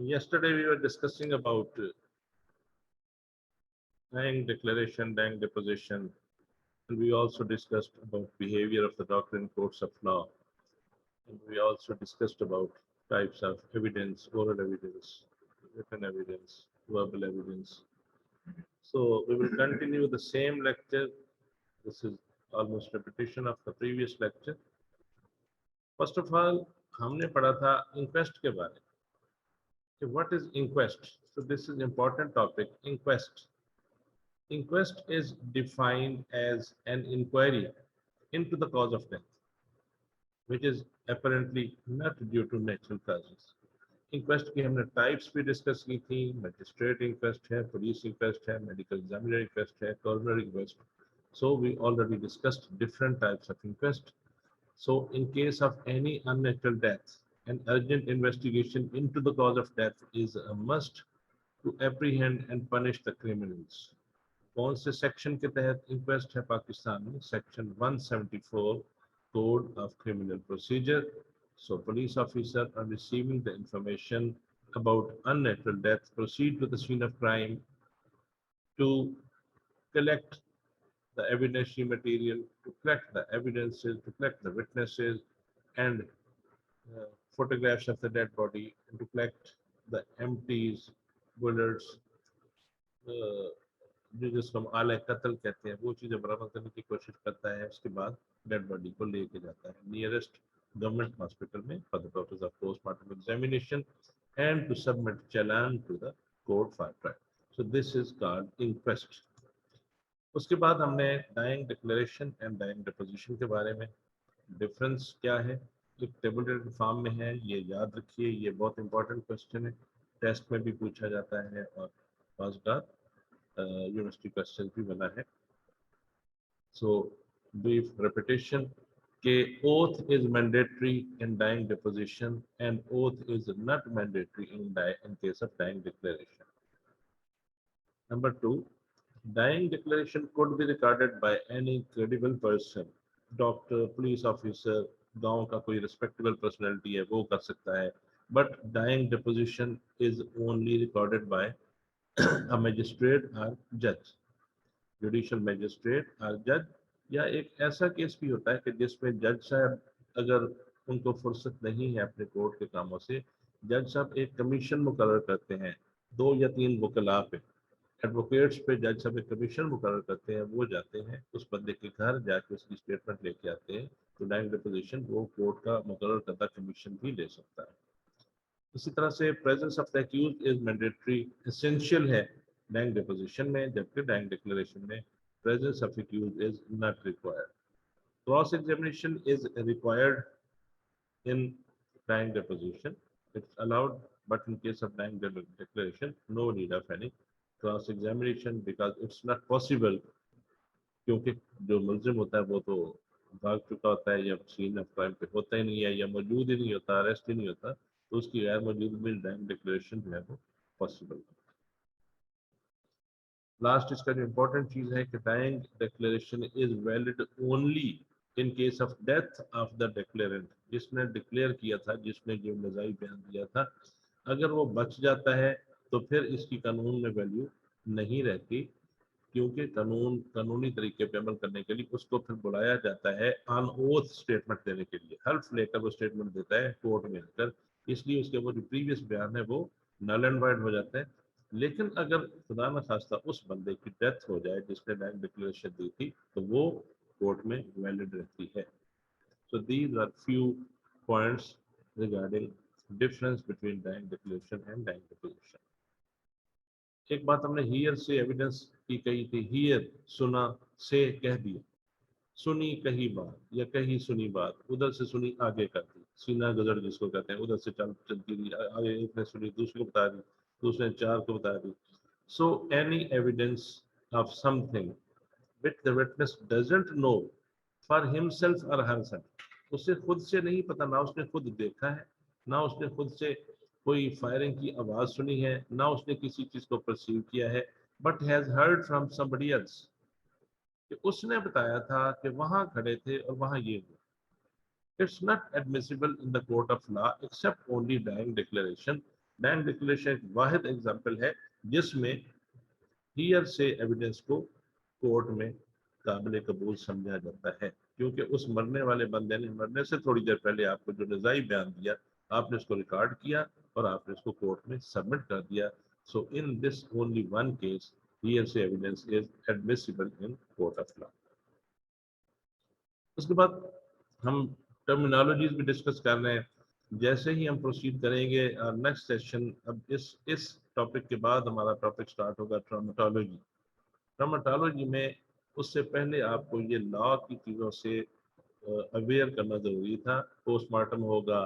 Yesterday we were discussing about dying declaration, dying deposition, and we also discussed about behavior of the doctor in courts of law. And we also discussed about types of evidence, oral evidence, written evidence, verbal evidence. So we will continue the same lecture. This is almost repetition of the previous lecture. First of all, हमने पढ़ा था inquest के बारे में. So what is inquest? So this is important topic. Inquest. Inquest is defined as an inquiry into the cause of death, which is apparently not due to natural causes. Inquest की हमने types भी discuss की थी. Magistrate inquest है, police inquest है, medical examiner inquest है, कॉरोनर inquest. So we already discussed different types of inquest. So in case of any unnatural death, an urgent investigation into the cause of death is a must to apprehend and punish the criminals. कौन से section के तहत inquest है पाकिस्तान में? Section 174 code of criminal procedure. So police officer on receiving the information about unnatural death proceed to the scene of crime to collect the evidentiary material, to collect the evidences, to collect the witnesses and photographs of the dead body, and to collect the empties, bullets, जो जिसको हम आले कत्ल कहते हैं, वो चीज़ें बरामद करने की कोशिश करता है. उसके बाद डेड बॉडी को लेके जाता है नियरेस्ट गवर्नमेंट हॉस्पिटल में for the purpose of postmortem examination and to submit challan to the court for trial. So this is called inquest. उसके बाद हमने dying declaration and dying deposition के बारे में. डिफरेंस क्या है? एक टेबुलर फॉर्म में है, ये याद रखिए. ये बहुत इंपॉर्टेंट क्वेश्चन है, टेस्ट में भी पूछा जाता है और पास बार यूनिवर्सिटी क्वेश्चन भी बना है. सो ब्रीफ रेपिटेशन के oath is mandatory in dying deposition and oath is not mandatory in case of dying declaration. Number 2, dying declaration could be recorded by any credible person. Doctor, police officer, गांव का कोई respectable personality है वो कर सकता है. But dying deposition is only recorded by a magistrate or judge, judicial magistrate or judge. या एक ऐसा केस भी होता है कि जिसमें जज साहब अगर उनको फुर्सत नहीं है अपने कोर्ट के कामों से, जज साहब एक कमीशन मुकर्रर करते हैं 2 या 3 वकला पे, एडवोकेट्स पे जज साहब एक कमीशन मुकर्रर करते हैं. वो जाते हैं उस बंदे के घर, जाके उसकी स्टेटमेंट लेके आते हैं. तो डाइंग डिपोजिशन वो कोर्ट का मुकर्रर करता कमीशन भी ले सकता है. इसी तरह से presence of the accused is mandatory, essential है डाइंग डिपोजिशन में, जबकि डाइंग डिक्लेरेशन में presence of accused is not required. Cross examination is required in dying deposition. It's allowed, but in case of dying declaration no need of any cross examination because it's not possible. क्योंकि जो मुलजिम होता है वो तो भाग चुका होता है या सीन ऑफ क्राइम पे होता ही नहीं है या मौजूद ही नहीं होता, अरेस्ट ही नहीं होता, तो उसकी गैर मौजूदगी में डाइंग डिक्लेरेशन जो है वो पॉसिबल. लास्ट इसका जो इम्पोर्टेंट चीज़ है कि dying declaration is valid only in case of death of the declarant. जिसने डिक्लेयर किया था, जिसने जो नज़ाई बयान दिया था, अगर वो बच जाता है तो फिर इसकी कानून में वैल्यू नहीं रहती, क्योंकि कानूनी तरीके पे अमल करने के लिए उसको फिर बुलाया जाता है ऑन ओथ स्टेटमेंट देने के लिए. हल्फ लेकर वो स्टेटमेंट देता है कोर्ट में आकर, इसलिए उसके वो जो प्रीवियस बयान है वो नल एंड वाइड हो जाता है. लेकिन अगर खुदा न खास्ता उस बंदे की डेथ हो जाए जिसने डाइंग डिक्लेरेशन दी थी, तो वो कोर्ट में वैलिड रहती है. So these are few points regarding difference between dying declaration and dying deposition. एक बात हमने हियर से एविडेंस की कही थी. हियर सुना, से कह दिया. सुनी कही बात या कही सुनी बात, उधर से सुनी आगे कर दी, सीना गजर जिसको कहते हैं. उधर से चलती रही, आगे एक ने सुनी, दूसरे को बता दी, दूसरे ने 4 को बता दी. So any evidence of something which the witness doesn't know for himself or herself, उसे खुद से नहीं पता, ना उसने खुद देखा है, ना उसने खुद से कोई फायरिंग की आवाज सुनी है, ना उसने किसी चीज को परसीव किया है, but has heard from somebody else, कि उसने बताया था कि वहां खड़े थे और वहां ये हुआ. It's not admissible in the court of law except only dying declaration bank declaration एक वाहिद एग्जाम्पल है जिसमें हियर से एविडेंस को कोर्ट में काबिल कबूल समझा जाता है, क्योंकि उस मरने वाले बंदे ने मरने से थोड़ी देर पहले आपको जो नज़ाई बयान दिया, आपने उसको रिकॉर्ड किया और आपने उसको कोर्ट में सबमिट कर दिया. So in this only one case hearsay evidence is admissible in court of law. उसके बाद हम टर्मिनोलॉजीज भी डिस्कस कर रहे हैं. जैसे ही हम प्रोसीड करेंगे नेक्स्ट सेशन, अब इस टॉपिक के बाद हमारा टॉपिक स्टार्ट होगा ट्रामेटोलॉजी. ट्रामेटोलॉजी में उससे पहले आपको ये लॉ की चीज़ों से अवेयर करना ज़रूरी था. पोस्टमार्टम होगा,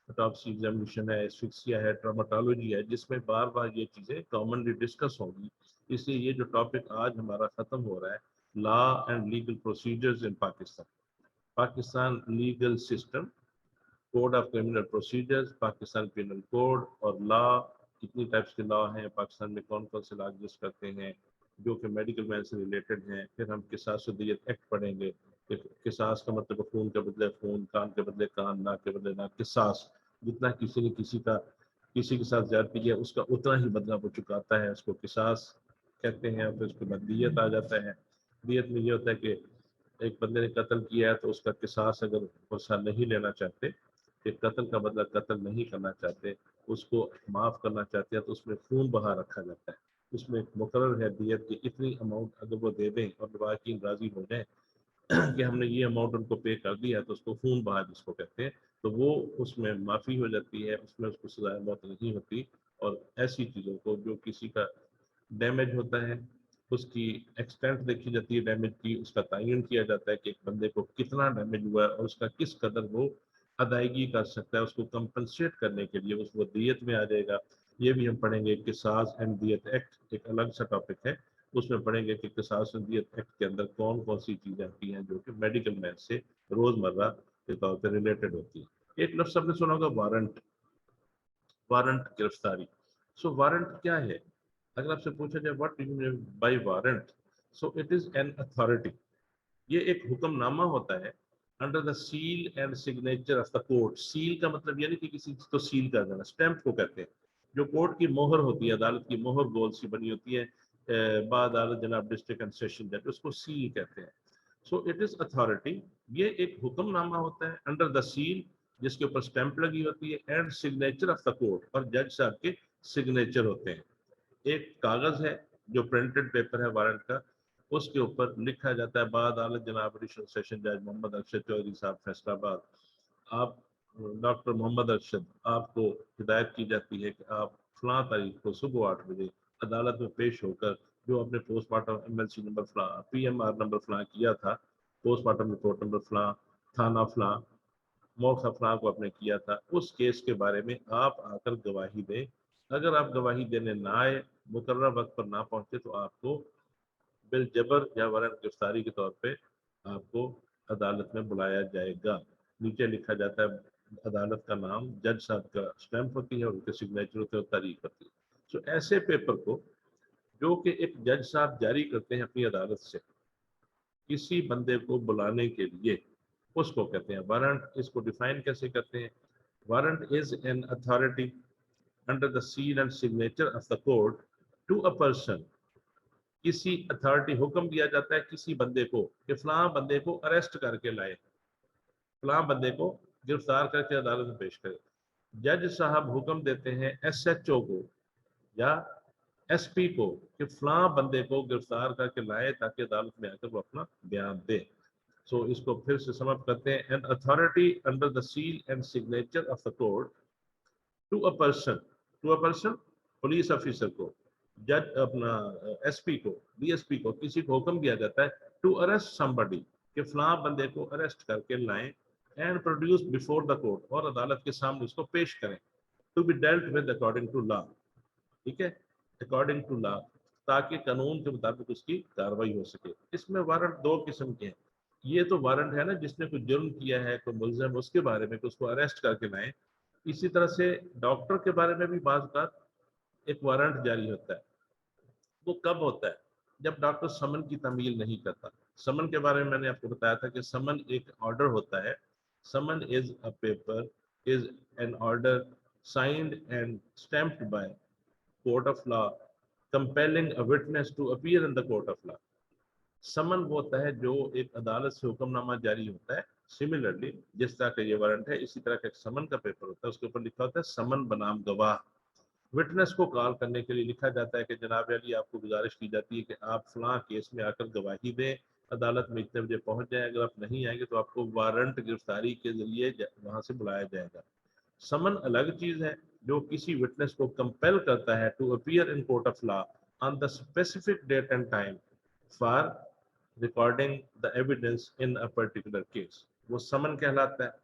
ऑटोप्सी एग्जामिनेशन है, एस्फिक्सिया है, ट्रामेटोलॉजी है, जिसमें बार बार ये चीज़ें कॉमनली डिस्कस होंगी. इसलिए ये जो टॉपिक आज हमारा ख़त्म हो रहा है, law and legal procedures in Pakistan, Pakistan legal system, code of criminal procedures, Pakistan penal code और लॉ, कितनी टाइप्स के लॉ हैं पाकिस्तान में, कौन कौन से लॉ एग्जिस्ट करते हैं जो कि मेडिकल मैन से रिलेटेड हैं. फिर हम किसास दियत एक्ट पढ़ेंगे. किसास का मतलब खून के बदले खून, कान के बदले कान, नाक के बदले नाक. किसास जितना किसी ने किसी के साथ ज्यादती किया उसका उतना ही बदला वो चुकाता है, उसको किसास कहते हैं. फिर उसके बाद दियत आ जाता है. दियत में ये होता है कि एक बंदे ने कत्ल किया है तो उसका किसास अगर पैसा नहीं लेना चाहते, कि कत्ल का बदला कत्ल नहीं करना चाहते, उसको माफ़ करना चाहते हैं, तो उसमें खून बहा रखा जाता है. उसमें एक मुकर्रर है दियत की इतनी अमाउंट अगर वो दे दें और वाकिन राज़ी हो जाए कि हमने ये अमाउंट उनको पे कर दिया है, तो उसको खून बहा जिसको कहते हैं, तो वो उसमें माफ़ी हो जाती है, उसमें उसको सज़ाए मौत नहीं होती. और ऐसी चीज़ों को जो किसी का डैमेज होता है उसकी एक्सटेंट देखी जाती है, डैमेज की उसका तयन किया जाता है कि एक बंदे को कितना डैमेज हुआ है और उसका किस कदर वो अदायगी कर सकता है. उसको कंपनसेट करने के लिए उसको दियत में आ जाएगा. ये भी हम पढ़ेंगे. किसास एंड दियत एक्ट एक अलग सा टॉपिक है, उसमें पढ़ेंगे कि किसास एंड दियत एक्ट के अंदर कौन कौन सी चीज़ें आती हैं जो कि मेडिकल मैन से रोज़मर्रा के तौर पर रिलेटेड होती है. एक लफ्ज़ आपने सुना होगा वारंट. वारंट गिरफ्तारी. सो वारंट क्या है? अगर आपसे पूछा जाए what do you mean by warrant, so it is an authority. ये एक हुक्मनामा होता है under the seal and signature of the court. Seal का मतलब यानी कि किसी चीज को सील कर देना, स्टैंप को कहते हैं. जो कोर्ट की मोहर होती है, अदालत की मोहर गोल सी बनी होती है, बादालत जनाब डिस्ट्रिक्ट एंड सेशन जज, उसको सील कहते हैं. So it is authority. ये एक हुक्मनामा होता है अंडर द सील, जिसके ऊपर स्टैंप लगी होती है, and signature of the court, और जज साहब के सिग्नेचर होते हैं. एक कागज है जो प्रिंटेड पेपर है वारंट का, उसके ऊपर लिखा जाता है बाद अदालत जनाब एडिशनल सेशन जज मोहम्मद अरशद चौधरी साहब फैसलाबाद. आप डॉक्टर मोहम्मद अरशद, आपको हिदायत की जाती है कि आप फलां तारीख को सुबह 8 बजे अदालत में पेश होकर जो अपने पोस्टमार्टम MLC नंबर फलां, PMR नंबर फलां किया था, पोस्टमार्टम रिपोर्ट नंबर फलां, थाना फलां, मौका फलां को आपने किया था, उस केस के बारे में आप आकर गवाही दें. अगर आप गवाही देने ना आए, मुकर्रर वक्त पर ना पहुंचे, तो आपको बिल जबर या वारंट गिरफ्तारी के तौर पे आपको अदालत में बुलाया जाएगा. नीचे लिखा जाता है अदालत का नाम, जज साहब का स्टैंप होती है और उनके सिग्नेचर होते हैं और तारीख होती है. तो ऐसे पेपर को जो कि एक जज साहब जारी करते हैं अपनी अदालत से किसी बंदे को बुलाने के लिए, उसको कहते हैं वारंट. इसको डिफाइन कैसे करते हैं? Warrant is an authority under the seal and signature of the court to a person. किसी अथॉरिटी, हुक्म दिया जाता है किसी बंदे को कि फलां बंदे को अरेस्ट करके लाए, फलां बंदे को गिरफ्तार करके अदालत में पेश करे. जज साहब हुक्म देते हैं SHO को या SP को कि फलां बंदे को गिरफ्तार करके लाए ताकि अदालत में आकर वो अपना बयान दे. सो इसको फिर से समझ करते हैं. An authority under the seal and signature of the court to a person. To a person police officer को, जज अपना SP को, DSP को, किसी को हुक्म दिया जाता है टू अरेस्ट समबडी, कि फलां बंदे को अरेस्ट करके लाएं and produce before the court, और अदालत के सामने उसको पेश करें. To be dealt with according to law. ठीक है, अकॉर्डिंग टू लॉ, ताकि कानून के मुताबिक उसकी कार्रवाई हो सके. इसमें वारंट दो किस्म के हैं. ये तो वारंट है ना जिसने कोई जुर्म किया है, कोई मुलजम, उसके बारे में कि उसको अरेस्ट करके लाएं. इसी तरह से डॉक्टर के बारे में भी बात का एक वारंट जारी होता है. वो कब होता है? जब डॉक्टर समन की तमील नहीं करता. समन के बारे में मैंने आपको बताया था कि समन एक ऑर्डर होता है. Someone is a paper, is an order signed and stamped by court of law compelling a witness to appear in the court of law. समन वो होता है जो एक अदालत से हुक्मनामा जारी होता है, सिमिलरली जिस तरह का ये वारंट है इसी तरह का एक समन का पेपर होता है, उसके ऊपर लिखा होता है समन बनाम गवाह। विटनेस को कॉल करने के लिए लिखा जाता है कि जनाब अली आपको गुजारिश की जाती है कि आप फलां केस में आकर गवाही दें, अदालत में इतने बजे पहुंच जाए, अगर आप नहीं आएंगे तो आपको वारंट गिरफ्तारी के जरिए वहां से बुलाया जाएगा। समन अलग चीज है जो किसी विटनेस को कंपेल करता है to appear in court of law on the specific date and time for recording the evidence in a particular case, वो समन कहलाता है।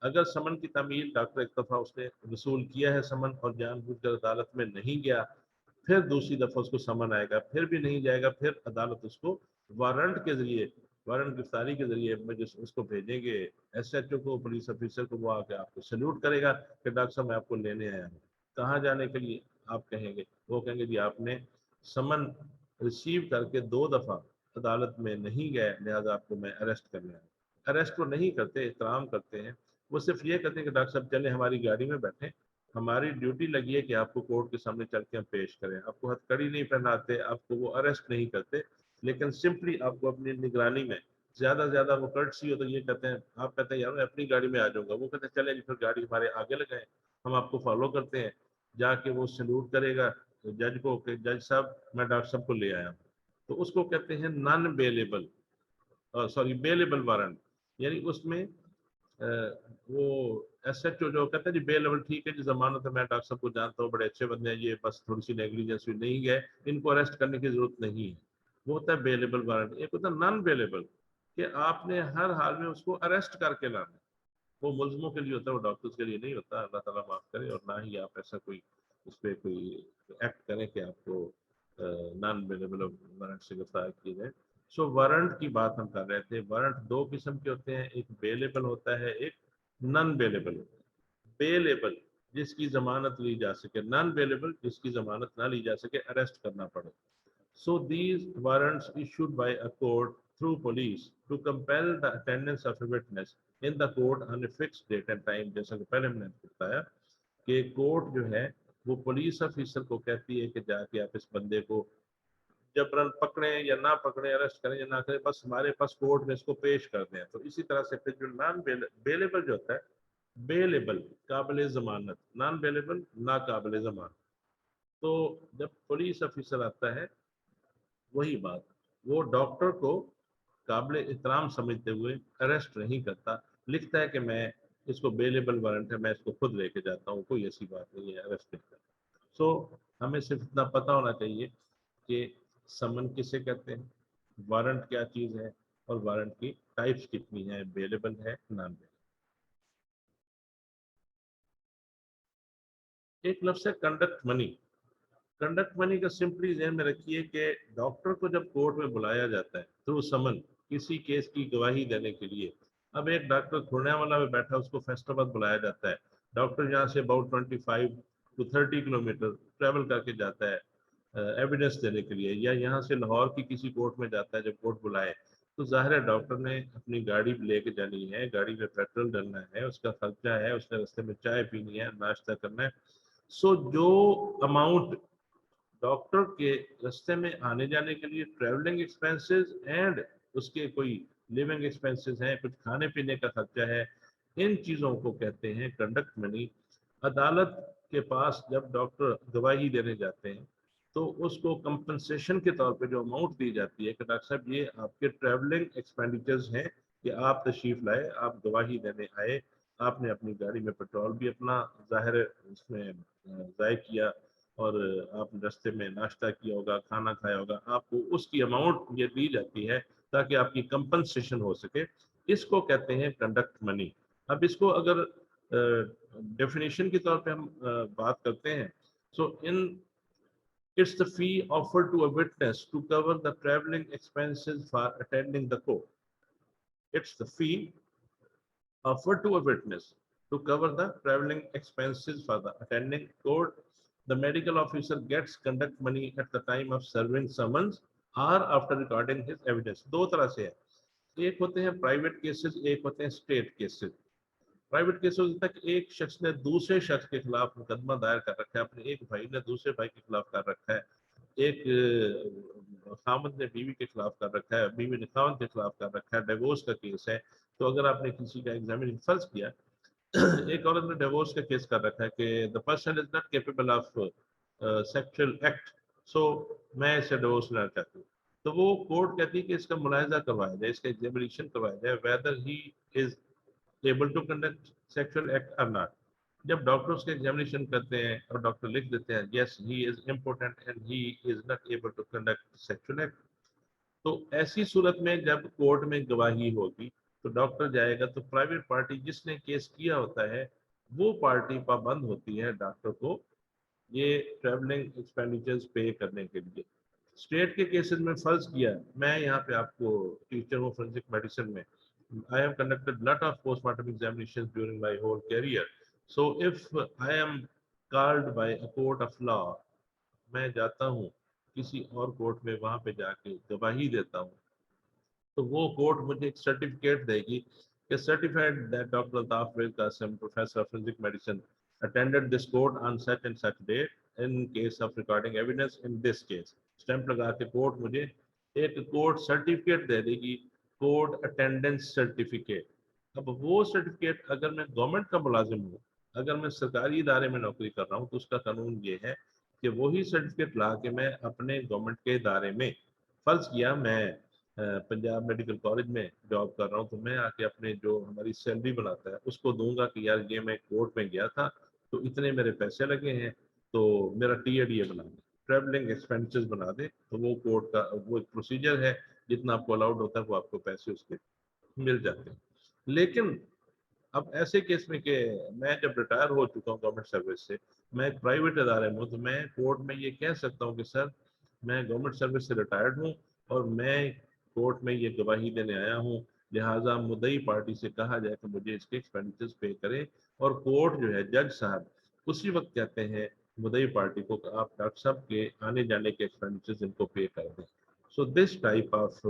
अगर समन की तामील डॉक्टर एक दफ़ा उसने वसूल किया है समन और जानबूझकर अदालत में नहीं गया, फिर दूसरी दफ़ा उसको समन आएगा, फिर भी नहीं जाएगा, फिर अदालत उसको वारंट के जरिए, वारंट गिरफ्तारी के जरिए उसको भेजेंगे SHO को, पुलिस ऑफिसर को, वो आके आपको सल्यूट करेगा कि डॉक्टर साहब मैं आपको लेने आया हूँ। कहाँ जाने के लिए आप कहेंगे? वो कहेंगे जी आपने समन रिसीव करके 2 दफ़ा अदालत में नहीं गए, लिहाजा आपको मैं अरेस्ट करने आया। अरेस्ट को नहीं करते, एहतराम करते हैं। वो सिर्फ ये कहते हैं कि डॉक्टर साहब चले हमारी गाड़ी में बैठे, हमारी ड्यूटी लगी है कि आपको कोर्ट के सामने चल के हम पेश करें। आपको हथकड़ी नहीं पहनाते, आपको वो अरेस्ट नहीं करते, लेकिन सिंपली आपको अपनी निगरानी में ज्यादा से ज्यादा वो कर्टसी हो तो ये कहते हैं, आप कहते हैं यार मैं अपनी गाड़ी में आ जाऊंगा, वो कहते हैं चले जी फिर गाड़ी हमारे आगे लगाए, हम आपको फॉलो करते हैं। जाके वो सल्यूट करेगा जज को कि जज साहब मैं डॉक्टर साहब को ले आया हूँ, तो उसको कहते हैं non bailable, sorry bailable warrant. यानी उसमें वो SHO जो कहता है जी बेलेबल ठीक है जी, जमानत है, मैं डॉक्टर साहब को जानता हूँ, बड़े अच्छे बंदे हैं, ये बस थोड़ी सी नेग्लिजेंस हुई, नहीं गए, इनको अरेस्ट करने की जरूरत नहीं है, वो होता है बेलेबल वारंट। एक होता है नॉन बेलेबल कि आपने हर हाल में उसको अरेस्ट करके लाना, वो मुल्जमों के लिए होता है, वो डॉक्टर्स के लिए नहीं होता, अल्लाह ताला माफ करे, और ना ही आप ऐसा कोई उस पर कोई एक्ट करें कि आपको नॉन बेलेबल वारंट से गिरफ्तार किए जाए। सो वारंट की बात हम कर रहे थे। वारंट 2 किस्म के होते हैं, एक बेलेबल होता है, एक नॉन बेलेबल होता है। बेलेबल जिसकी जमानत ली जा सके, नॉन बेलेबल जिसकी जमानत ना ली जा सके, अरेस्ट करना पड़े। So these warrants issued by a court through police to compel the attendance of a witness in the court on a fixed date and time, जैसा कि पहले हमने बताया कि कोर्ट जो है वो पुलिस ऑफिसर को कहती है कि जाके आप इस बंदे को जबरन पकड़ें या ना पकड़ें, अरेस्ट करें या ना करें, बस हमारे पास कोर्ट में इसको पेश कर दें। तो इसी तरह से फिर जो नॉन बेलेबल जो होता है, बेलेबल काबिल जमानत, नॉन बेलेबल ना काबिल जमानत। तो जब पुलिस ऑफिसर आता है वही बात, वो डॉक्टर को काबिल एहतराम समझते हुए अरेस्ट नहीं करता, लिखता है कि मैं इसको बेलेबल वारंट है, मैं इसको खुद लेके जाता हूँ, कोई ऐसी बात नहीं है, अरेस्ट नहीं करता। सो हमें सिर्फ इतना पता होना चाहिए कि समन किसे कहते हैं, वारंट क्या चीज़ है, और वारंट की टाइप्स कितनी है, बेलेबल है, नॉन बेलेबल। एक लफ्ज़ है कंडक्ट मनी। कंडक्ट मनी का सिंपली ध्यान में रखिए कि डॉक्टर को जब कोर्ट में बुलाया जाता है थ्रू समन किसी केस की गवाही देने के लिए, अब एक डॉक्टर खुरनावाला में बैठा, उसको फैसलाबाद बुलाया जाता है, डॉक्टर यहाँ say about 25 to 30 kilometre travel करके जाता है एविडेंस देने के लिए, या यहाँ से लाहौर की किसी कोर्ट में जाता है जब कोर्ट बुलाए, तो जाहिर है डॉक्टर ने अपनी गाड़ी लेके जानी है, गाड़ी में पेट्रोल डालना है, उसका खर्चा है, उसने रास्ते में चाय पीनी है, नाश्ता करना है। सो जो अमाउंट डॉक्टर के रास्ते में आने जाने के लिए ट्रैवलिंग एक्सपेंसेस एंड उसके कोई लिविंग एक्सपेंसेस हैं, कुछ खाने पीने का खर्चा है, इन चीज़ों को कहते हैं कंडक्ट मनी। अदालत के पास जब डॉक्टर गवाही देने जाते हैं तो उसको कंपनसेशन के तौर पे जो अमाउंट दी जाती है कि डॉक्टर साहब ये आपके ट्रैवलिंग एक्सपेंडिचर्स हैं कि आप तशरीफ लाए, आप गवाही देने आए, आपने अपनी गाड़ी में पेट्रोल भी अपना जाहिर उसमें ज़ाय किया, और आप रास्ते में नाश्ता किया होगा, खाना खाया होगा, आपको उसकी अमाउंट ये दी जाती है ताकि आपकी कंपनसेशन हो सके, इसको कहते हैं कंडक्ट मनी। अब इसको अगर डेफिनेशन के तौर पे हम बात करते हैं, so in it's the fee offered to a witness to cover the travelling expenses for attending the court. It's the fee offered to a witness to cover the traveling expenses for the attending court. The medical officer gets conduct money at the time of serving summons or after recording his evidence. दो तरह से है, एक होते हैं private cases, एक होते हैं स्टेट केसेस। प्राइवेट केस होता है कि एक शख्स ने दूसरे शख्स के खिलाफ मुकदमा दायर कर रखा है, अपने एक भाई ने दूसरे भाई के खिलाफ कर रखा है, एक खामद ने बीवी के खिलाफ कर रखा है, बीवी ने खामद के खिलाफ कर रखा है, डिवोर्स का केस है। तो अगर आपने किसी का एग्जामिनेशन फर्ज किया, एक औरत ने डिवोर्स का केस कर रखा है कि the person is not capable of sexual act, so मैं इससे डिवोर्स लेना चाहती हूँ, तो वो कोर्ट कहती है कि इसका मुलायजा करवाया जाए, इसका एग्जामिनेशन करवाया जाए, whether he is able to conduct sexual act और नॉट। जब डॉक्टर उसके एग्जामिनेशन करते हैं और डॉक्टर लिख देते हैं yes he is important and he is not able to conduct sexual act, तो ऐसी सूरत में जब कोर्ट में गवाही होगी तो डॉक्टर जाएगा, तो प्राइवेट पार्टी जिसने केस किया होता है वो पार्टी पाबंद होती है डॉक्टर को ये ट्रैवलिंग एक्सपेंडिचर्स पे करने के लिए। स्टेट के केसेस में फर्ज किया, मैं यहाँ पे आपको टीचर हूँ फोरेंसिक मेडिसिन में, I have conducted lot of postmortem examinations during my whole career, so if I am called by a court of law, मैं जाता हूँ किसी और कोर्ट में, वहां पे जाके गवाही देता हूँ, तो वो कोर्ट मुझे एक सर्टिफिकेट देगी कि सर्टिफाइड दैट डॉक्टर अल्ताफ रेज Qasim professor of forensic medicine attended this court on such and such date in case of recording evidence in this case. Stamp लगा के कोर्ट मुझे एक कोर्ट सर्टिफिकेट दे देगी, कोर्ट अटेंडेंस सर्टिफिकेट। अब वो सर्टिफिकेट अगर मैं गवर्नमेंट का मुलाजिम हूँ, अगर मैं सरकारी इदारे में नौकरी कर रहा हूँ, तो उसका कानून ये है कि वही सर्टिफिकेट ला के मैं अपने गवर्नमेंट के इदारे में, फर्ज किया मैं पंजाब मेडिकल कॉलेज में जॉब कर रहा हूँ, तो मैं आके अपने जो हमारी सैलरी बनाता है उसको दूंगा कि यार ये मैं कोर्ट में गया था तो इतने मेरे पैसे लगे हैं, तो मेरा TADA बना दे, ट्रैवलिंग एक्सपेंसेस बना दे, तो वो कोर्ट का वो एक प्रोसीजर है, जितना आपको अलाउड होता है वो आपको पैसे उसके मिल जाते हैं। लेकिन अब ऐसे केस में कि मैं जब रिटायर हो चुका हूँ गवर्नमेंट सर्विस से, मैं एक प्राइवेट इदारे में हूँ, तो मैं कोर्ट में ये कह सकता हूँ कि सर मैं गवर्नमेंट सर्विस से रिटायर्ड हूँ और मैं कोर्ट में ये गवाही देने आया हूँ, लिहाजा मुद्दई पार्टी से कहा जाए कि मुझे इसके एक्सपेंडिचर्स पे करें, और कोर्ट जो है जज साहब उसी वक्त कहते हैं मुद्दई पार्टी को कि आप डॉक्टर साहब के आने जाने के एक्सपेंडिचर्स इनको पे कर दें। So this type of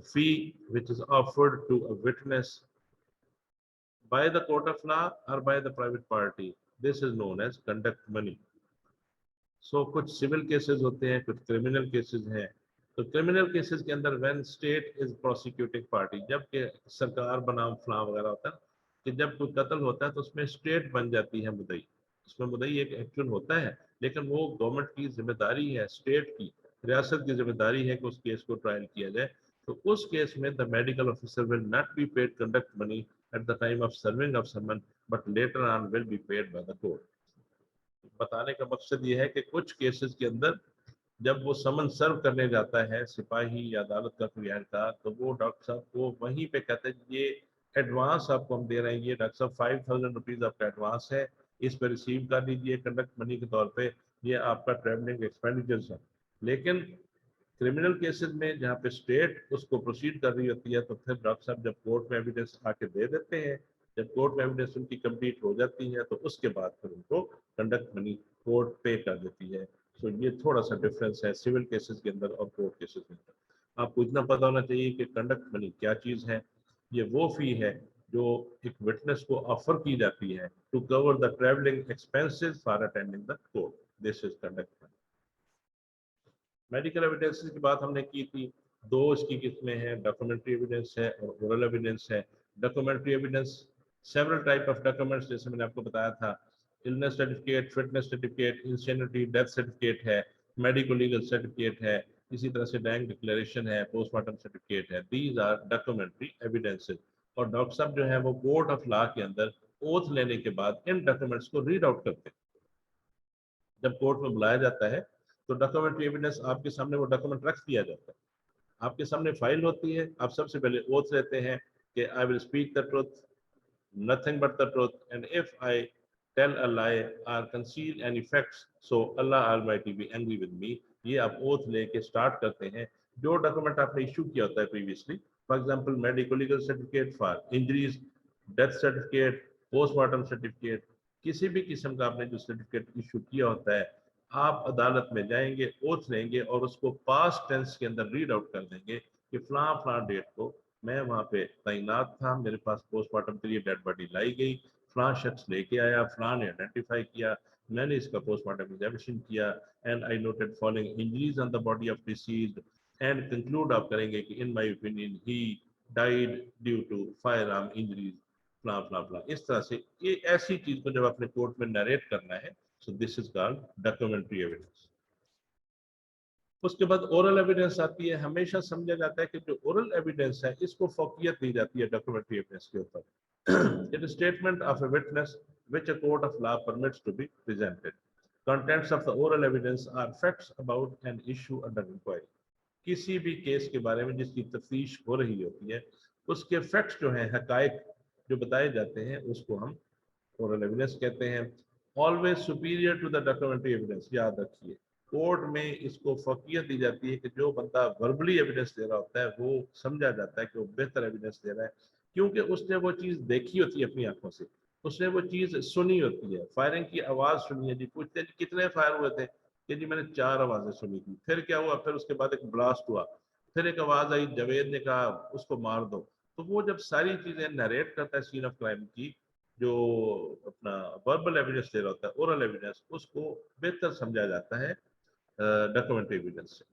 fee which is offered to a witness by the court of law or by the private party, this is known as conduct money. So कुछ civil cases होते हैं, कुछ criminal cases हैं। तो criminal cases के अंदर when state is prosecuting party, जब के सरकार बनाम फलां वगैरह होता है कि जब कोई कत्ल होता है तो उसमें स्टेट बन जाती है मुद्दई, उसमें मुद्दई एक एक्चुअल होता है, लेकिन वो गवर्नमेंट की जिम्मेदारी है, स्टेट की रियासत की जिम्मेदारी है कि उस केस को ट्रायल किया जाए। तो उस केस में the medical officer will not be paid conduct money at the time of serving of someone, but later on will be paid by the court. बताने का मकसद ये है कि कुछ केसेस के अंदर जब वो समन सर्व करने जाता है सिपाही या अदालत का कोई एहलकार, तो वो डॉक्टर साहब को वहीं पे कहते हैं ये एडवांस आपको हम दे रहे हैं, ये डॉक्टर साहब 5000 रुपीज आपका एडवांस है, इस पर रिसीव कर लीजिए कंडक्ट मनी के तौर पे, ये आपका ट्रेवलिंग एक्सपेंडिचर्स है। लेकिन क्रिमिनल केसेस में जहाँ पे स्टेट उसको प्रोसीड कर रही होती है, तो फिर डॉक्टर साहब जब कोर्ट में एविडेंस आके दे देते हैं, जब कोर्ट में एविडेंस उनकी कंप्लीट हो जाती है, तो उसके बाद फिर उनको कंडक्ट मनी कोर्ट पे कर देती है। सो ये थोड़ा सा डिफरेंस है सिविल केसेस के अंदर और कोर्ट केसेस के अंदर। आपको इतना पता होना चाहिए कि कंडक्ट मनी क्या चीज़ है। ये वो फी है जो एक विटनेस को ऑफर की जाती है to cover the travelling expenses for attending the court, this is conduct money. Medical evidence की बात हमने की थी, दो इसकी किस्में हैं, डॉक्यूमेंट्री एविडेंस है और ओरल एविडेंस है। Documentary evidence several type of documents, जैसे मैंने आपको बताया था, illness certificate, fitness certificate, insanity death certificate है, मेडिको लीगल सर्टिफिकेट है, इसी तरह से बैंक डिक्लेरेशन है, पोस्टमार्टम सर्टिफिकेट है, दीज आर डॉक्यूमेंट्री एविडेंसेस। और डॉक्टर साहब जो है वो कोर्ट ऑफ लॉ के अंदर ओथ लेने के बाद इन डॉक्यूमेंट्स को रीड आउट करते हैं। जब कोर्ट में बुलाया जाता है तो डॉक्यूमेंट्री एविडेंस आपके सामने वो डॉक्यूमेंट रख दिया जाता है, आपके सामने फाइल होती है, आप सबसे पहले ओथ लेते हैं कि I will speak the truth, nothing but the truth, and if I tell a lie और conceal any facts so Allah almighty be angry with me. ये आप ओथ लेके स्टार्ट करते हैं। जो डॉक्यूमेंट आपने इशू किया होता है previously, for example medico legal certificate for injuries, death certificate, postmortem certificate, किसी भी किस्म का आपने जो सर्टिफिकेट इशू किया होता है, आप अदालत में जाएंगे, ओथ लेंगे और उसको पास्ट टेंस के अंदर रीड आउट कर देंगे कि फलां फलां डेट को मैं वहाँ पे तैनात था, मेरे पास पोस्टमार्टम के लिए डेड बॉडी लाई गई, फलां शख्स लेके आया, फलां ने आइडेंटिफाई किया, मैंने इसका पोस्टमार्टम एग्जामिनेशन किया and I noted following injuries on the body of deceased and concluded आप करेंगे कि in my opinion he died due to fire arm injuries फलां फलां फलां। इस तरह से ये ऐसी चीज को जब अपने कोर्ट में नरेट करना है, सो this is called documentary evidence. उसके बाद ओरल एविडेंस आती है। हमेशा समझा जाता है कि जो ओरल एविडेंस है इसको फौकियत दी जाती है डॉक्यूमेंट्री एविडेंस के ऊपर। It is statement of a witness which a court of law permits to be presented. Contents of the oral evidence are facts about an issue under inquiry. किसी भी case के बारे में जिसकी तफ्तीश हो रही होती है, उसके फैक्ट्स जो हैं, हकायक जो बताए जाते हैं, उसको हम ओरल एविडेंस कहते हैं। Always superior to the documentary evidence, याद रखिए कोर्ट में इसको फौकियत दी जाती है कि जो बंदा वर्बली एविडेंस दे रहा होता है वो समझा जाता है कि वो बेहतर एविडेंस दे रहा है, क्योंकि उसने वो चीज़ देखी होती है अपनी आंखों से, उसने वो चीज़ सुनी होती है। फायरिंग की आवाज़ सुनी है जी, पूछते हैं जी कितने फायर हुए थे, कि जी मैंने 4 आवाज़ें सुनी थी। फिर क्या हुआ, फिर उसके बाद एक ब्लास्ट हुआ, फिर एक आवाज़ आई, जावेद ने कहा उसको मार दो। तो वो जब सारी चीज़ें नरेट करता है सीन ऑफ क्राइम की, जो अपना वर्बल एविडेंस दे रहा होता है, ओरल एविडेंस, उसको बेहतर समझा जाता है डॉक्यूमेंट्री एविडेंस से।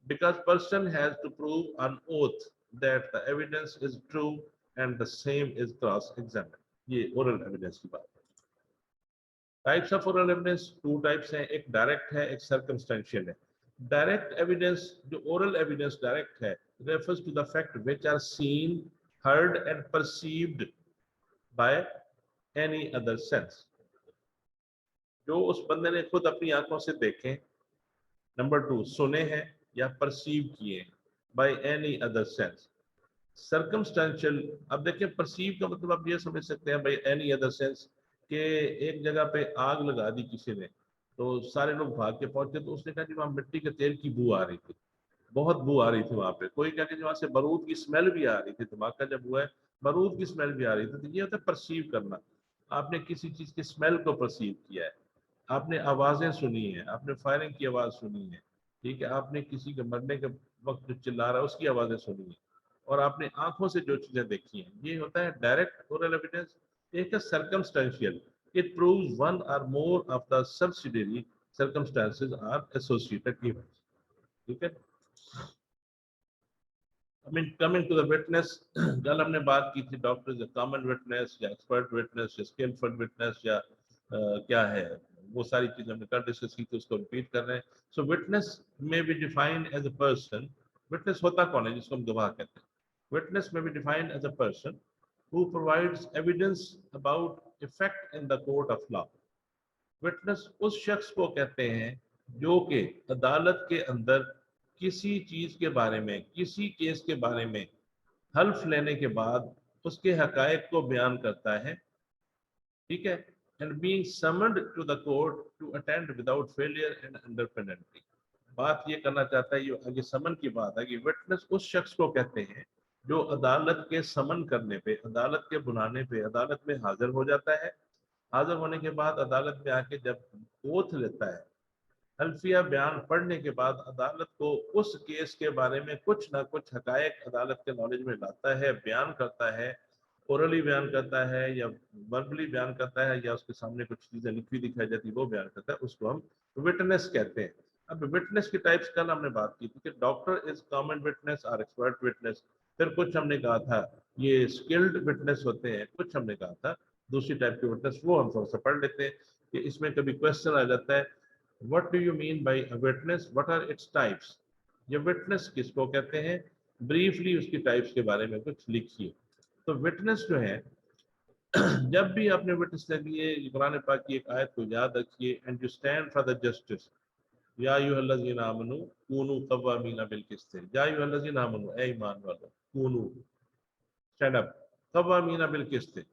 Because person has to prove on oath that the evidence is true and the same is cross examined. ये ओरल एविडेंस की बात है। Types of oral evidence 2 types हैं, एक डायरेक्ट है, एक सर्कमस्टेंशियल है। डायरेक्ट एविडेंस, जो ओरल एविडेंस डायरेक्ट है, refers to the fact which are seen, heard and perceived by any other sense. जो उस बंदे ने खुद अपनी आंखों से देखे, नंबर 2 सुने हैं या परसीव किए by any other sense. Circumstantial, अब देखिए परसीव का मतलब आप ये समझ सकते हैं बाय एनी अदर सेंस कि एक जगह पे आग लगा दी किसी ने, तो सारे लोग भाग के पहुंचे, तो उसने कहा कि वहाँ मिट्टी के तेल की बू आ रही थी, बहुत बू आ रही थी वहां पे। कोई कहा कि वहां से बारूद की स्मेल भी आ रही थी, धमाका जब हुआ है बारूद की स्मेल भी आ रही थी। तो ये होता है परसीव करना, आपने किसी चीज की स्मेल को परसीव किया है, आपने आवाजें सुनी है, आपने फायरिंग की आवाज सुनी है, ठीक है, आपने किसी के मरने के वक्त जो चिल्ला रहा है उसकी आवाजें सुनी है, और आपने आंखों से जो चीजें देखी हैं, ये होता है डायरेक्ट ओरल एविडेंस। एक है circumstantial, it proves one or more of the subsidiary circumstances are associated events, ठीक है। I mean, coming to the witness, कल हमने बात की थी डॉक्टर इज कॉमन विटनेस या एक्सपर्ट विटनेस या स्किलफुल विटनेस या क्या है, वो सारी चीजें हमने कल डिस्कस की थी, उसको रिपीट कर रहे हैं। सो विटनेस में be defined as a person, witness होता कौन है जिसको हम गवाह कहते हैं। विटनेस में be defined as a person who provides evidence about effect in the court of law. Witness उस शख्स को कहते हैं जो कि अदालत के अंदर किसी चीज के बारे में, किसी केस के बारे में हल्फ लेने के बाद उसके हकायक को बयान करता है, ठीक है। And being summoned to the court to attend without failure and under penalty. बात ये करना चाहता है, ये आगे समन की बात है कि विटनेस उस शख्स को कहते हैं जो अदालत के समन करने पे, अदालत के बुलाने पे अदालत में हाजिर हो जाता है। हाजिर होने के बाद अदालत में आके जब ओथ लेता है, हल्फिया बयान पढ़ने के बाद अदालत को उस केस के बारे में कुछ ना कुछ हकायक अदालत के नॉलेज में लाता है, बयान करता है, ओरली बयान करता है या वर्बली बयान करता है, या उसके सामने कुछ चीजें लिखी दिखाई जाती है वो बयान करता है, उसको हम विटनेस कहते हैं। अब विटनेस की टाइप्स कल हमने बात की थी कि डॉक्टर इज कॉमन विटनेस और एक्सपर्ट विटनेस, फिर कुछ हमने कहा था ये स्किल्ड विटनेस होते हैं, कुछ हमने कहा था दूसरी टाइप के विटनेस, वो हम थोड़ा सा पढ़ लेते हैं कि इसमें कभी क्वेश्चन आ जाता है What do you mean by a witness? What are its types? ये witness किसको कहते हैं, ब्रीफली उसकी टाइप्स के बारे में कुछ लिखिए। तो witness जो है, जब भी आपने witness के लिए कुरान पाक की एक आयत को याद रखिए, and you stand for the justice, या अय्युहल्लज़ीना आमनू कूनू क़व्वामीना बिल क़िस्त, या अय्युहल्लज़ीना आमनू, ए ईमान वालों, कूनू स्टैंड अप क़व्वामीना बिल क़िस्त,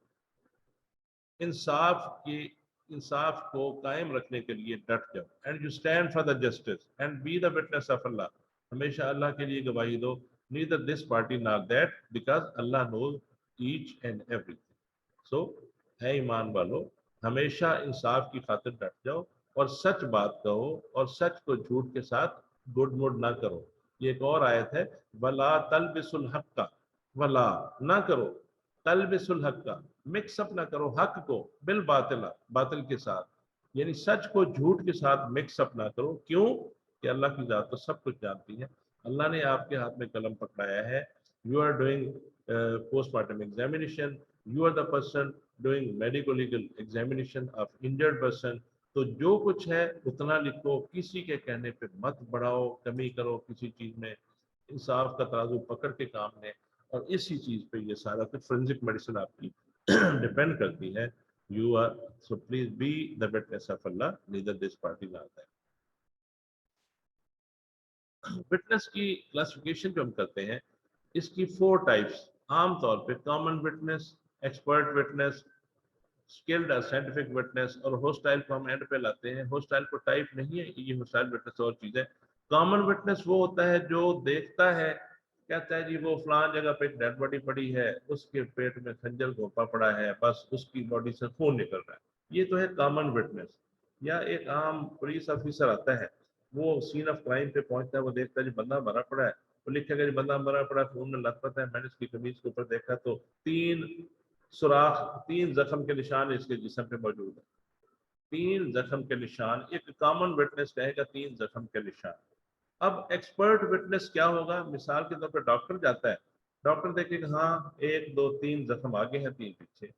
इंसाफ को कायम रखने के लिए डट जाओ। And you stand for the justice and be the witness of Allah, हमेशा अल्लाह के लिए गवाही दो, neither this party not that, because Allah knows each and everything. So है ईमान वालो, हमेशा इंसाफ की खातिर डट जाओ और सच बात कहो, और सच को झूठ के साथ गुड मुड ना करो। ये एक और आयत है, वला तलबिसुल हक्का, वला ना करो, तलबिसुल हक्का मिक्सअप ना करो हक को बिल बातिला, बातिल के साथ, यानी सच को झूठ के साथ मिक्सअप ना करो। क्यों? कि अल्लाह की जात तो सब कुछ जानती है। अल्लाह ने आपके हाथ में कलम पकड़ाया है, you are doing postmortem examination, you are the person doing medico legal examination of injured person, तो जो कुछ है उतना लिखो, किसी के कहने पे मत बढ़ाओ, कमी करो किसी चीज में, इंसाफ का तराजू पकड़ के काम लें, और इसी चीज पे ये सारा कुछ फोरेंसिक मेडिसिन आपकी डिपेंड करती है। You are so please be the witness of Allah, neither this party आता है। विटनेस की क्लासिफिकेशन जो हम करते हैं, इसकी 4 टाइप्स आम तौर पे, common witness, expert witness, skilled और साइंटिफिक विटनेस, और होस्टाइल को हम एंड पे लाते हैं। होस्टाइल को टाइप नहीं है, ये होस्टाइल विटनेस और चीज है। कॉमन विटनेस वो होता है जो देखता है, कहता है जी वो फलान जगह पे एक डेड बॉडी पड़ी है, उसके पेट में खंजर घोंपा पड़ा है, बस उसकी बॉडी से खून निकल रहा है, ये तो है कॉमन विटनेस। या एक आम पुलिस ऑफिसर आता है, वो सीन ऑफ क्राइम पे पहुंचता है, वो देखता है जी बंदा मरा पड़ा है, वो लिखेगा जी बंदा मरा पड़ा, खून में लथपथ है, मैंने इसकी कमीज के ऊपर देखा तो 3 सुराख, 3 जख्म के निशान इसके जिस्म पे मौजूद है, 3 जख्म के निशान। एक कॉमन विटनेस कहेगा 3 जख्म के निशान। अब एक्सपर्ट विटनेस क्या होगा? मिसाल के तौर पर डॉक्टर जाता है, डॉक्टर देखेगा हाँ 1 2 3 जख्म आगे हैं, 3 पीछे।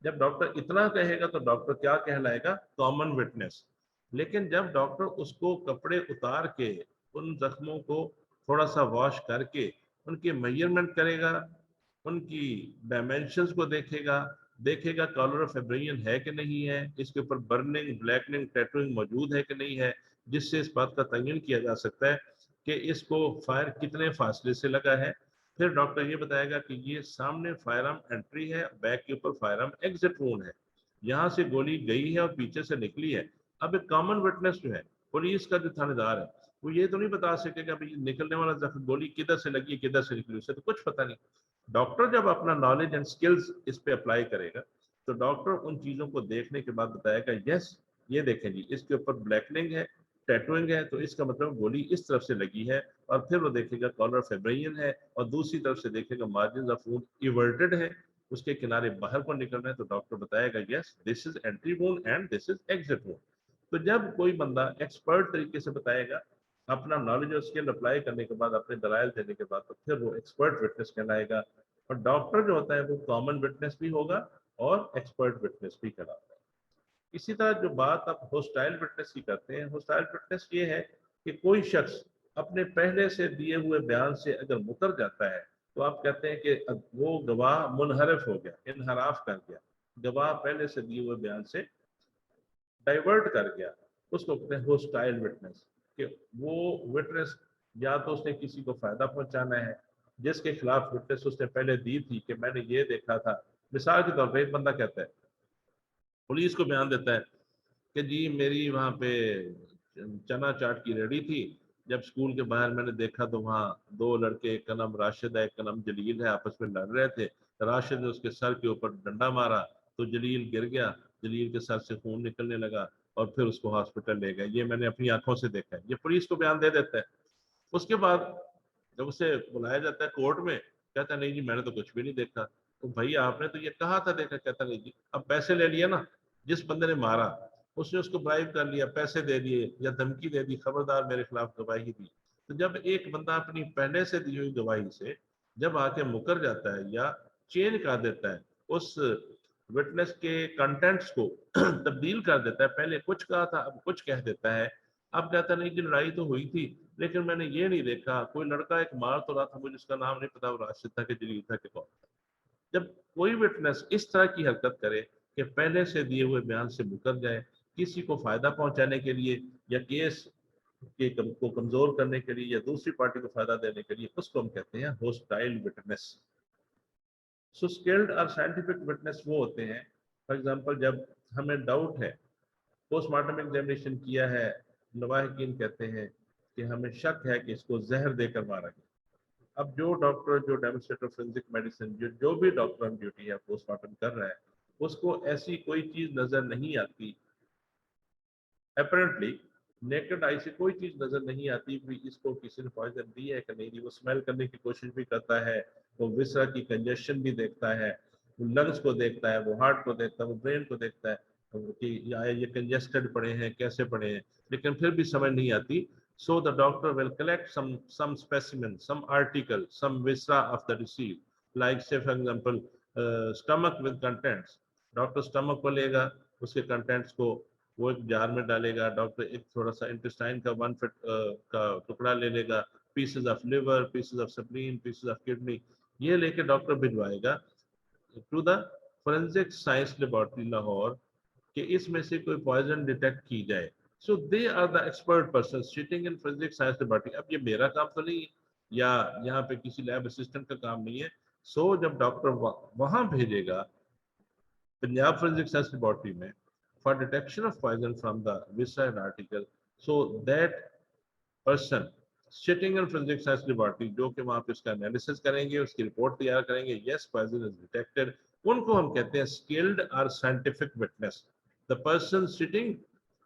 जब डॉक्टर इतना कहेगा तो डॉक्टर क्या कहलाएगा? Common witness. लेकिन जब डॉक्टर उसको कपड़े उतार के उन जख्मों को थोड़ा सा वॉश करके उनके मेजरमेंट करेगा, उनकी डायमेंशंस को देखेगा, देखेगा कॉलर ऑफ फेब्रियन है कि नहीं है, इसके ऊपर बर्निंग, ब्लैकनिंग, टैटूइंग मौजूद है कि नहीं है, जिससे इस बात का तयन किया जा सकता है कि इसको फायर कितने फासले से लगा है। फिर डॉक्टर ये बताएगा कि ये सामने फायर आर्म एंट्री है, बैक के ऊपर फायर आर्म एग्जिट वूंड है, यहाँ से गोली गई है और पीछे से निकली है। अब एक कॉमन विटनेस जो है, पुलिस का जो थानेदार है, वो ये तो नहीं बता सकेगा भाई निकलने वाला जख्म गोली किधर से लगी, किधर से निकली, उसे तो कुछ पता नहीं। डॉक्टर जब अपना नॉलेज एंड स्किल्स इस पे अप्लाई करेगा, तो डॉक्टर उन चीजों को देखने के बाद बताएगा यस ये देखें जी इसके ऊपर ब्लैकनिंग है, टैटूइंग है, तो इसका मतलब गोली इस तरफ से लगी है। और फिर वो देखेगा कॉलर फेब्रियन है, और दूसरी तरफ से देखेगा मार्जिन ऑफ वुंड इवर्टेड है, उसके किनारे बाहर को निकल रहे हैं, तो डॉक्टर बताएगा yes this is entry wound and this is exit wound. तो जब कोई बंदा एक्सपर्ट तरीके से बताएगा, अपना नॉलेज और स्किल अप्लाई करने के बाद, अपने दलाइल देने के बाद, तो फिर वो एक्सपर्ट विटनेस कहलाएगा। और डॉक्टर जो होता है वो कॉमन विटनेस भी होगा और एक्सपर्ट विटनेस भी कहलाता है। इसी तरह जो बात आप होस्टाइल विटनेस की करते हैं, होस्टाइल विटनेस ये है कि कोई शख्स अपने पहले से दिए हुए बयान से अगर मुकर जाता है, तो आप कहते हैं कि वो गवाह मुनहरफ हो गया, इनहराफ कर गया, गवाह पहले से दिए हुए बयान से डाइवर्ट कर गया, उसको कहते हैं होस्टाइल विटनेस। कि वो विटनेस या तो उसने किसी को फायदा पहुंचाना है, जिसके खिलाफ विटनेस उसने पहले दी थी कि मैंने ये देखा था। मिसाल के तौर पर एक बंदा कहता है, पुलिस को बयान देता है कि जी मेरी वहाँ पे चना चाट की रेडी थी, जब स्कूल के बाहर मैंने देखा तो वहाँ 2 लड़के, एक का नाम राशिद है, एक का नाम जलील है, आपस में लड़ रहे थे। राशिद ने उसके सर के ऊपर डंडा मारा तो जलील गिर गया, जलील के सर से खून निकलने लगा, और फिर उसको हॉस्पिटल ले गए, ये मैंने अपनी आंखों से देखा है। ये पुलिस को बयान दे देता है। उसके बाद जब उसे बुलाया जाता है कोर्ट में, कहता है नहीं जी मैंने तो कुछ भी नहीं देखा। तो भाई आपने तो ये कहा था देखा, कहता नहीं जी। अब पैसे ले लिया ना, जिस बंदे ने मारा उसने उसको ब्राइब कर लिया, पैसे दे दिए या धमकी दे दी, खबरदार मेरे खिलाफ गवाही दी। तो जब एक बंदा अपनी पहले से दी हुई गवाही से जब आके मुकर जाता है या चेंज कर देता है, उस विटनेस के कंटेंट्स को तब्दील कर देता है, पहले कुछ कहा था अब कुछ कह देता है, अब कहता नहीं कि लड़ाई तो हुई थी लेकिन मैंने ये नहीं देखा, कोई लड़का एक मार तो रहा था, मुझे उसका नाम नहीं पता, वो राशिद था कि जलील था कि कौन था। जब कोई विटनेस इस तरह की हरकत करे कि पहले से दिए हुए बयान से मुकर जाए, किसी को फायदा पहुंचाने के लिए या केस को कमजोर करने के लिए या दूसरी पार्टी को फायदा देने के लिए, उसको हम कहते हैं होस्टाइल विटनेस। सो स्किल्ड और साइंटिफिक विटनेस वो होते हैं, फॉर एग्जांपल जब हमें डाउट है, पोस्टमार्टम एग्जामिनेशन किया है, लवाहिकीन कहते हैं कि हमें शक है कि इसको जहर देकर मारा गया। अब जो डॉक्टर, जो डेमोस्ट्रेटर फोरेंसिक मेडिसिन, जो भी डॉक्टर ऑन ड्यूटी है पोस्टमार्टम कर रहा है, उसको ऐसी कोई चीज नजर नहीं आती अपेरेंटली नेकेड आई से कोई चीज नजर नहीं आती कि इसको किसी ने पॉइजन दी है कि नहीं दी। वो स्मेल करने की कोशिश भी करता है, वो विसरा की कंजेशन भी देखता है, वो लंग्स को देखता है, वो हार्ट को देखता है, वो ब्रेन को देखता है कि ये कंजेस्टेड पड़े हैं, कैसे पड़े हैं, लेकिन फिर भी समझ नहीं आती. So the doctor will collect some specimen, some article, some viscera of the deceased, like say for example stomach with contents. Doctor stomach को लेगा, उसके कंटेंट्स को वो एक जार में डालेगा. डॉक्टर एक थोड़ा सा इंटेस्टाइन का 1 फीट का टुकड़ा ले लेगा, pieces of liver, pieces of spleen, pieces of kidney, ये लेके डॉक्टर भिजवाएगा to the forensic science laboratory Lahore कि इसमें से कोई पॉइजन डिटेक्ट की जाए. So they are the expert person sitting in forensic science laboratory. अब ये मेरा काम तो नहीं है, या यहाँ पे किसी लैब असिस्टेंट का काम नहीं है. सो जब डॉक्टर वहां भेजेगा पंजाब फोरेंसिक साइंस लेबोरेटरी में for detection of poison from the viscera article, so that person sitting in forensic science laboratory जो कि वहां पे उसका एनालिसिस करेंगे, उसकी रिपोर्ट तैयार करेंगे, yes poison is detected, उनको हम कहते हैं skilled or scientific witness. The person sitting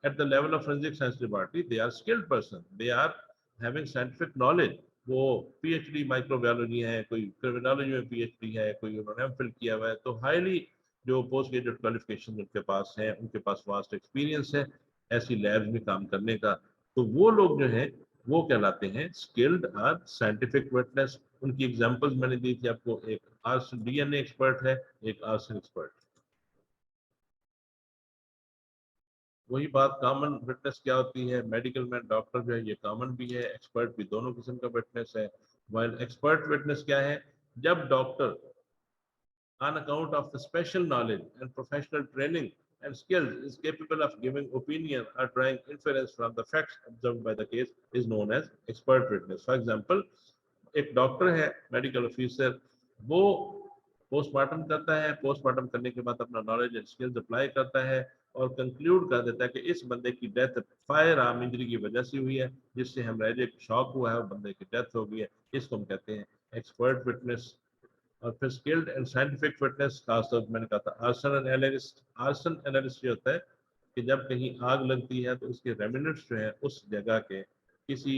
at the level of forensic science laboratory, they are skilled person, they are having scientific knowledge. वो पीएचडी माइक्रोबायोलॉजी है, कोई क्रिमिनोलॉजी में पीएचडी है, कोई उन्होंने एमफिल किया हुआ है, तो हाईली जो पोस्ट ग्रेजुएट क्वालिफिकेशन उनके पास है, उनके पास वास्ट एक्सपीरियंस है ऐसी लैब्स में काम करने का. तो वो लोग जो है वो कहलाते हैं स्किल्ड और साइंटिफिक विटनेस. उनकी एग्जांपल्स मैंने दी थी आपको, एक आर्सन डीएनए एक्सपर्ट है, एक आर्सन एक्सपर्ट. वही बात कॉमन विटनेस क्या होती है. मेडिकल में डॉक्टर जो है ये कॉमन भी है, एक्सपर्ट भी, दोनों किस्म का विटनेस है. वाइल एक्सपर्ट विटनेस क्या है, जब doctor on account of the special knowledge and professional training and skills is capable of giving opinion or drawing inference from the facts observed by the case is known as expert witness. For example, एक doctor है, medical officer, वो postmortem करता है, postmortem करने के बाद अपना knowledge and skills apply करता है और कंक्लूड कर देता है कि इस बंदे की डेथ फायर आर्म इंजरी की वजह से हुई है, जिससे हेमरेजिक शॉक हुआ है और बंदे की डेथ हो गई है. इसको हम कहते हैं एक्सपर्ट विटनेस. और फिर स्किल्ड एंड साइंटिफिक फिटनेस खासतौर मैंने कहा था आर्सन एनालिस्ट. आर्सन एनालिस्ट ये होता है कि जब कहीं आग लगती है तो उसके रेमिनेंट्स जो है उस जगह के, किसी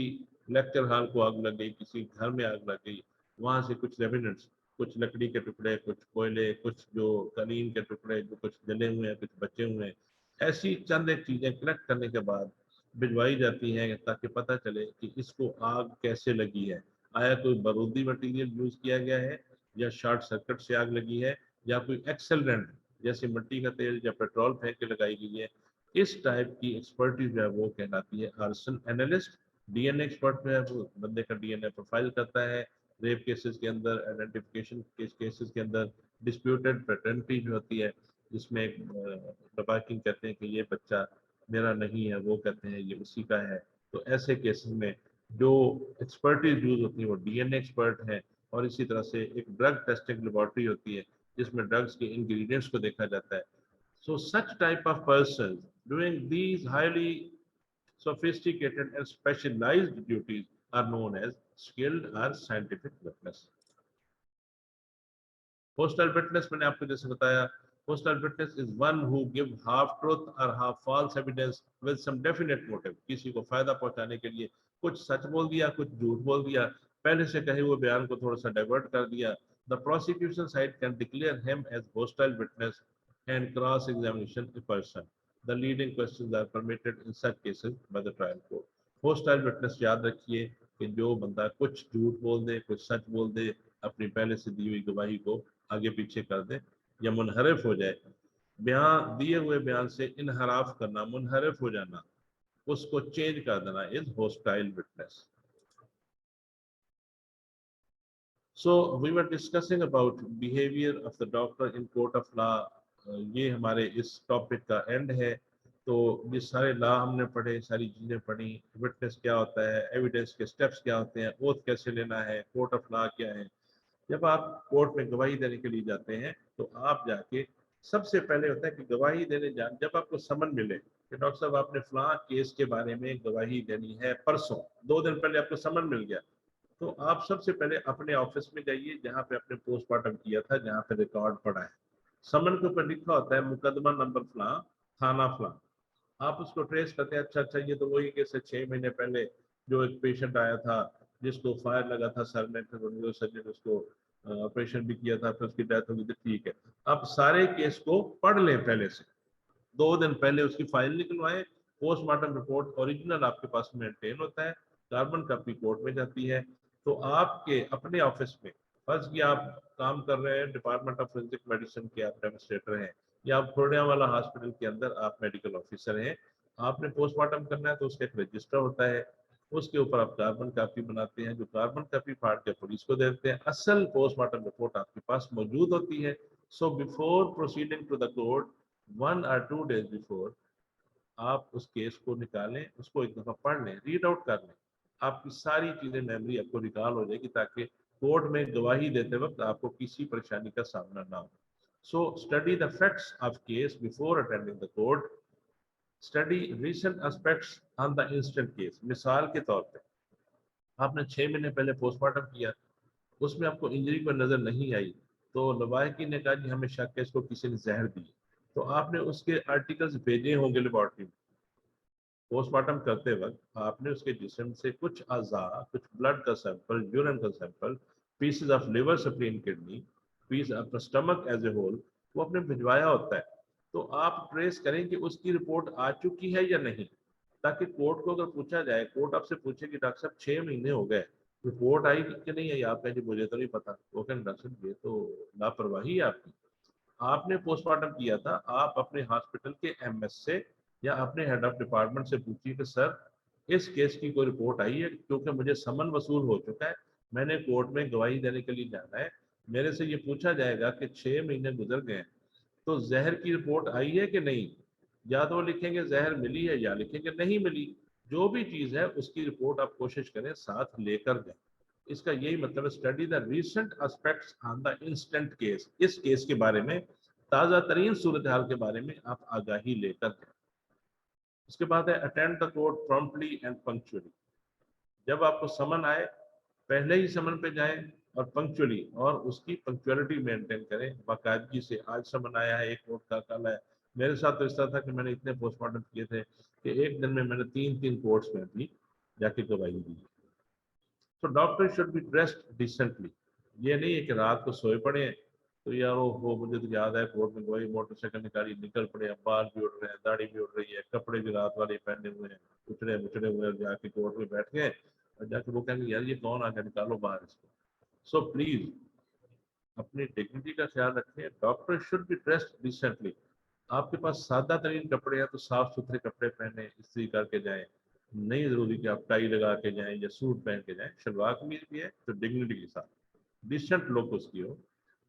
लेक्चर हॉल को आग लग गई, किसी घर में आग लग गई, वहां से कुछ रेमिनेंट्स, कुछ लकड़ी के टुकड़े, कुछ कोयले, कुछ जो कालीन के टुकड़े जो कुछ जले हुए हैं, कुछ बचे हुए हैं, ऐसी चंद एक चीजें कलेक्ट करने के बाद भिजवाई जाती हैं ताकि पता चले कि इसको आग कैसे लगी है. आया कोई बारूदी मटेरियल यूज किया गया है, या शॉर्ट सर्किट से आग लगी है, या कोई एक्सेलरेंट जैसे मिट्टी का तेल या पेट्रोल फेंक के लगाई गई है. इस टाइप की एक्सपर्टीज जो है वो कहलाती है आर्सन एनालिस्ट. डीएनए एक्सपर्ट जो है वो बंदे का डीएनए प्रोफाइल करता है. रेप केसेस के अंदर, आइडेंटिफिकेशन केसेस के अंदर, डिस्प्यूटेड पैटर्निटी जो होती है जिसमें डबाकिंग कहते हैं कि ये बच्चा मेरा नहीं है, वो कहते हैं ये उसी का है. तो ऐसे केसेस में जो एक्सपर्टीज यूज होती है वो डीएनए एक्सपर्ट है. और इसी तरह से एक ड्रग टेस्टिंग लेबोरेटरी होती है जिसमें ड्रग्स के इंग्रेडिएंट्स को देखा जाता है. So such type of person doing these highly sophisticated and specialized duties are known as skilled or scientific witness. Postal witness मैंने आपको जैसे बताया, postal witness is one who give half truth or half false evidence with some definite motive. किसी को फायदा पहुंचाने के लिए कुछ सच बोल दिया, कुछ झूठ बोल दिया, पहले से कहे हुए बयान को थोड़ा सा डाइवर्ट कर दिया. The prosecution side can declare him as hostile witness and cross examination a person. The leading questions are permitted in such cases by the trial court. Hostile witness याद रखिए कि जो बंदा कुछ झूठ बोल दे, कुछ सच बोल दे, अपनी पहले से दी हुई गवाही को आगे पीछे कर दे या मुनहरफ हो जाए. बयान दिए हुए बयान से इनहराफ करना, मुनहरफ हो जाना, उसको चेंज कर देना is hostile witness. So we were discussing about behavior of the doctor in court of law. ये हमारे इस टॉपिक का एंड है. तो ये सारे लॉ हमने पढ़े, सारी चीजें पढ़ी. विटनेस क्या होता है, एविडेंस के स्टेप्स क्या होते हैं, ओथ कैसे लेना है, कोर्ट ऑफ लॉ क्या है. जब आप कोर्ट में गवाही देने के लिए जाते हैं तो आप जाके सबसे पहले होता है कि गवाही देने जब आपको समन मिले कि डॉक्टर साहब आपने फलां केस के बारे में गवाही देनी है परसों, 2 दिन पहले आपको समन मिल गया, तो आप सबसे पहले अपने ऑफिस में जाइए जहाँ पे आपने पोस्टमार्टम किया था, जहाँ पे रिकॉर्ड पड़ा है. समन के ऊपर लिखा होता है मुकदमा नंबर फलां, थाना फलां. आप उसको ट्रेस करते हैं, अच्छा अच्छा ये तो वही केस है 6 महीने पहले जो एक पेशेंट आया था जिसको फायर लगा था सर में, फिर सर्जन ने उसको ऑपरेशन भी किया था, फिर उसकी डेथ हो गई थी, ठीक है। आप सारे केस को पढ़ लें पहले से, 2 दिन पहले उसकी फाइल निकलवाएं, पोस्टमार्टम रिपोर्ट ओरिजिनल आपके पास मेंटेन होता है, कार्बन कॉपी कोर्ट में जाती है। तो आपके अपने ऑफिस में फर्ज की आप काम कर रहे हैं डिपार्टमेंट ऑफ फोरेंसिक मेडिसिन के, आप डेमोस्ट्रेटर हैं, या आप खुर्डिया वाला हॉस्पिटल के अंदर आप मेडिकल ऑफिसर हैं, आपने पोस्टमार्टम करना है तो उसका एक रजिस्टर होता है, उसके ऊपर आप कार्बन कॉपी बनाते हैं, जो कार्बन कॉपी फाड़ के पुलिस को देते हैं, असल पोस्टमार्टम रिपोर्ट आपके पास मौजूद होती है। So before proceeding to the court 1 or 2 days before आप उस केस को निकालें, उसको एक दफा पढ़ लें, रीड आउट कर लें, आपकी सारी चीजें मेमोरी आपको रिकॉल हो जाएगी, ताकि कोर्ट में गवाही देते वक्त आपको किसी परेशानी का सामना ना हो। So study the facts of case before attending the court, study recent aspects on the instant case. मिसाल के तौर पे आपने 6 महीने पहले पोस्टमार्टम किया, उसमें आपको इंजरी पर नजर नहीं आई, तो लवाहकी ने कहा कि हमें शक है इसको किसी ने जहर दी, तो आपने उसके आर्टिकल्स भेजे होंगे लेबोरेटरी में, पोस्टमार्टम करते वक्त आपने उसके जिस्म से कुछ अज़ा, कुछ ब्लड का सैंपल, यूरिन का sample, pieces of liver, spleen, kidney, piece of stomach as a whole, वो आपने भिजवाया होता है। तो आप ट्रेस करें कि उसकी रिपोर्ट आ चुकी है या नहीं, ताकि कोर्ट को अगर पूछा जाए, कोर्ट आपसे पूछे कि डॉक्टर साहब 6 महीने हो गए, रिपोर्ट आई कि नहीं आई, आप कहें जी मुझे तो नहीं पता, वो कहें डॉक्टर साहब ये तो लापरवाही है आपकी, आपने पोस्टमार्टम किया था, आप अपने हॉस्पिटल के एमएस से या अपने हेड ऑफ डिपार्टमेंट से पूछिए कि सर इस केस की कोई रिपोर्ट आई है, क्योंकि मुझे समन वसूल हो चुका है, मैंने कोर्ट में गवाही देने के लिए जाना है, मेरे से ये पूछा जाएगा कि 6 महीने गुजर गए, तो जहर की रिपोर्ट आई है कि नहीं, या तो लिखेंगे जहर मिली है या लिखेंगे नहीं मिली, जो भी चीज है उसकी रिपोर्ट आप कोशिश करें साथ लेकर जाए। इसका यही मतलब है, study the recent aspects on the instant case, इस केस के बारे में, ताज़ा तरीन सूरत हाल के बारे में आप आगाही लेकर जाए। उसके बाद है attend the court promptly and punctually, जब आपको समन आए पहले ही समन पे जाएं, और पंक्चुअली, और उसकी पंक्चुअलिटी मेंटेन करें बाकायदगी से। आज समन आया है एक कोर्ट का, कल है, मेरे साथ तो इस तरह था कि मैंने इतने पोस्टमार्टम किए थे कि एक दिन में मैंने 3 कोर्ट्स में भी जाके गवाही दी। तो doctor should be dressed decently, ये नहीं है कि रात को सोए पड़े हैं तो यार वो मुझे तो याद है कोर्ट में वही मोटरसाइकिल निकाली निकल पड़े हैं, बाल भी उड़ रहे हैं, दाढ़ी भी उड़ रही है, कपड़े भी रात वाले पहने हुए हैं, उछड़े मुछड़े हुए, जाके कोर्ट में बैठ गए और जाके वो कहेंगे यार ये कौन आ गया, निकालो बाहर इसको। सो प्लीज अपनी डिग्निटी का ख्याल रखें, doctor should be dressed decently, आपके पास सादा तरीन कपड़े हैं तो साफ सुथरे कपड़े पहने, इस्त्री करके जाएं, नहीं जरूरी कि आप टाई लगा के जाएं या सूट पहन के जाएं, शलवार कमीज भी है तो डिग्निटी के साथ, डिसेंट लुक उसकी हो,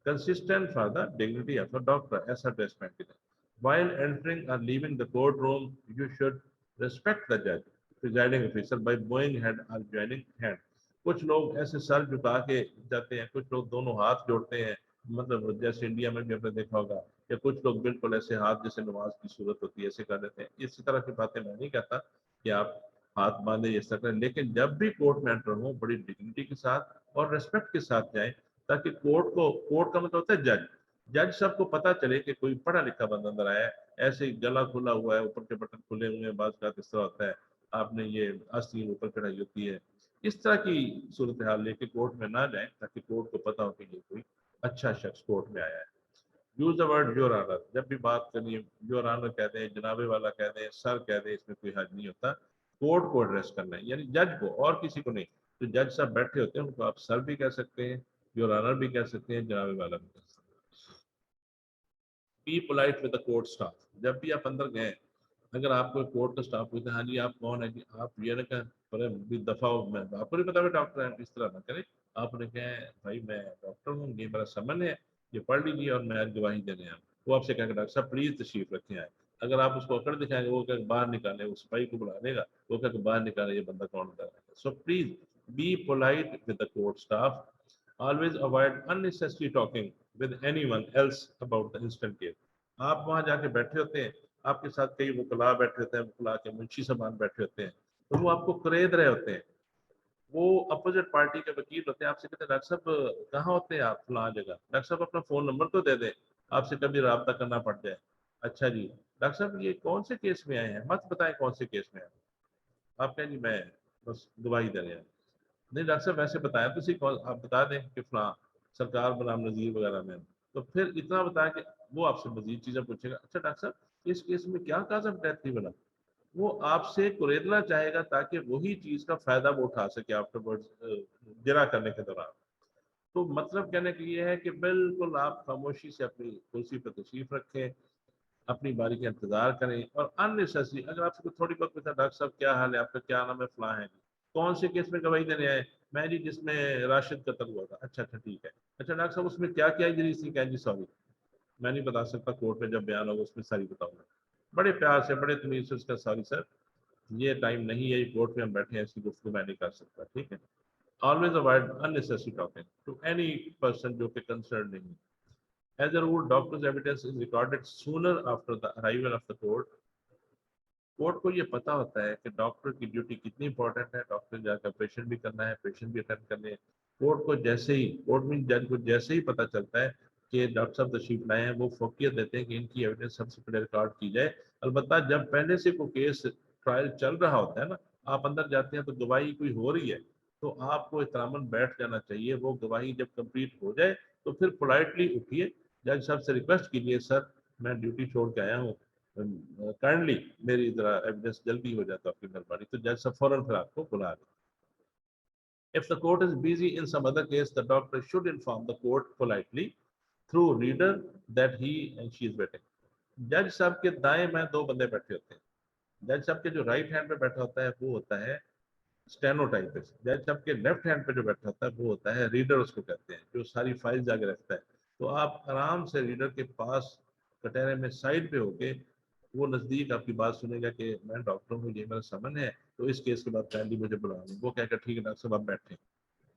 consistent for the dignity of a doctor, ऐसा ड्रेस पहन के जाए। While entering or leaving the courtroom, you should respect the judge, presiding officer by bowing head or joining hand. कुछ लोग ऐसे सर झुका के जाते हैं, कुछ लोग दोनों हाथ जोड़ते हैं, मतलब जैसे इंडिया में भी आपने देखा होगा, या कुछ लोग बिल्कुल ऐसे हाथ जैसे नमाज की सूरत होती है ऐसे कर देते हैं। इसी तरह की बातें मैं नहीं कहता कि आप हाथ बांधे ये सब करें, लेकिन जब भी कोर्ट में एंटर हो बड़ी डिग्निटी के साथ और रेस्पेक्ट के साथ जाएं, ताकि कोर्ट का मतलब होता है जज, जज सबको पता चले कि कोई पढ़ा लिखा बंदा अंदर आया है, ऐसे ही गला खुला हुआ है, ऊपर के बटन खुले हुए हैं, बात का इस तरह होता है, आपने ये आस्तीन ऊपर चढ़ाई होती है, इस तरह की सूरत हाल लेके कोर्ट में ना जाए, ताकि कोर्ट को पता हो कि ये कोई अच्छा शख्स कोर्ट में आया है। Use the word your honour, जब भी बात करनी है योर ऑनर कह दें, जनाबे वाला कह दें, सर कह दें, इसमें कोई हर्ज नहीं होता। कोर्ट को एड्रेस करना है, यानी जज को और किसी को नहीं। तो जज साहब बैठे होते हैं उनको आप सर भी कह सकते हैं, योर ऑनर भी कह सकते हैं, जनाबे वाला भी कह सकते हैं। Be polite with the court staff, जब भी आप अंदर गए, अगर आपको कोर्ट का स्टाफ पूछता है हाँ जी आप कौन है जी, आप ये ना कहें पर भी दफा हो, मैं आपको नहीं पता मैं डॉक्टर है, इस तरह ना करें। आपने कहा भाई मैं डॉक्टर हूँ, ये मेरा समन है, ये पढ़ लीजिए और मैं आज गवाही देने आया। वो आपसे कहेंगे डॉक्टर साहब प्लीज तशरीफ रखें आए। अगर आप उसको अकड़ दिखाएंगे, वो कहेंगे बाहर निकाले, वो सिपाही को बुला देगा, वो कहेंगे बाहर निकाले, ये बंदा कौन कर रहा है। सो please be polite with the court staff, always avoid unnecessary talking with anyone else about the instant case। आप वहां जाके बैठे होते हैं, आपके साथ कई वकला बैठे होते हैं, वकला के मुंशी साहबान बैठे होते हैं, तो वो आपको करेद रहे होते हैं, वो अपोजिट पार्टी के वकील होते हैं, आपसे कहते हैं डॉक्टर साहब कहाँ होते हैं आप, फलां जगह, डॉक्टर साहब अपना फोन नंबर तो दे दें, आपसे कभी रब्ता करना पड़ जाए। अच्छा जी डॉक्टर साहब ये कौन से केस में आए हैं, मत बताएं कौन से केस में आए हैं। आप कहें जी मैं बस गवाही दे रहे हैं। नहीं डॉक्टर साहब वैसे बताया तो सही, कौन आप बता दें कि फलां सरकार बनाम नजीर वगैरह में, तो फिर इतना बताया कि वो आपसे मजीद चीजें पूछेगा। अच्छा डॉक्टर साहब इस केस में क्या काज ऑफ डेथ नहीं बना, वो आपसे कुरेदना चाहेगा ताकि वही चीज का फायदा वो उठा सके आफ्टरवर्ड्स गिरा करने के दौरान। तो मतलब कहने के लिए है कि बिल्कुल आप खामोशी से अपनी कुर्सी पर तशरीफ रखें, अपनी बारी का इंतजार करें, और अननेसेसरी अगर आपसे कोई थोड़ी बहुत पूछा डॉक्टर साहब क्या हाल है आपका, क्या नाम है, फलां है, कौन से केस में गवाही देने आए, मैं जी जिसमें राशिद कत्ल हुआ था। अच्छा अच्छा ठीक है, अच्छा डॉक्टर साहब उसमें क्या क्या इंजरी थी, कहें जी सॉरी मैं नहीं बता सकता, कोर्ट में जब बयान होगा उसमें सारी बताऊंगा। बड़े प्यार से बड़े तमीज से उसका सॉरी सर ये टाइम नहीं है, ये कोर्ट में हम बैठे हैं, इसकी गुफ्तगू मैं नहीं कर सकता, ठीक है। Always avoid unnecessary talking to any person जो कि कंसर्न नहीं। As a rule, doctor's evidence is recorded sooner after the arrival of the court. Court को ये पता होता है कि डॉक्टर की ड्यूटी कितनी इंपॉर्टेंट है, डॉक्टर जाकर ऑपरेशन भी करना है, पेशेंट भी अटेंड करने हैं। कोर्ट को जैसे ही कोर्ट में जज को जैसे ही पता चलता है कि डॉक्टर साहब तशरीफ लाए हैं, वो फोकियत देते हैं कि इनकी एविडेंस सबसे पहले रिकॉर्ड की जाए। अलबत्ता जब पहले से कोई केस ट्रायल चल रहा होता है ना, आप अंदर जाते हैं तो गवाही कोई हो रही है, तो आपको एहतरामन बैठ जाना चाहिए। वो गवाही जब कंप्लीट हो जाए तो फिर पोलाइटली उठिए, जज साहब से रिक्वेस्ट कीजिए सर मैं ड्यूटी छोड़ के आया हूँ, काइंडली मेरी जरा एविडेंस जल्दी हो जाता है आपकी मेहरबानी, तो जज साहब फौरन फिर आपको बुला लें। If the court is busy in some other case, the doctor should inform the court politely through reader that he and she is waiting. जज साहब के दाएं में दो बंदे बैठे होते हैं। जज साहब के जो राइट हैंड पे बैठा होता है वो होता है स्टेनोटाइपिस्ट, जज साहब के लेफ्ट हैंड पे जो बैठा होता है वो होता है रीडर, उसको कहते हैं, जो सारी फाइल जाके रखता है। तो आप आराम से रीडर के पास कटहरे में साइड पे होके वो नजदीक आपकी बात सुनेगा कि मैं डॉक्टर हूँ, ये मेरा समन है, तो इस केस के बाद काइंडली मुझे बुला लें। वो कहकर ठीक है डॉक्टर साहब आप बैठे,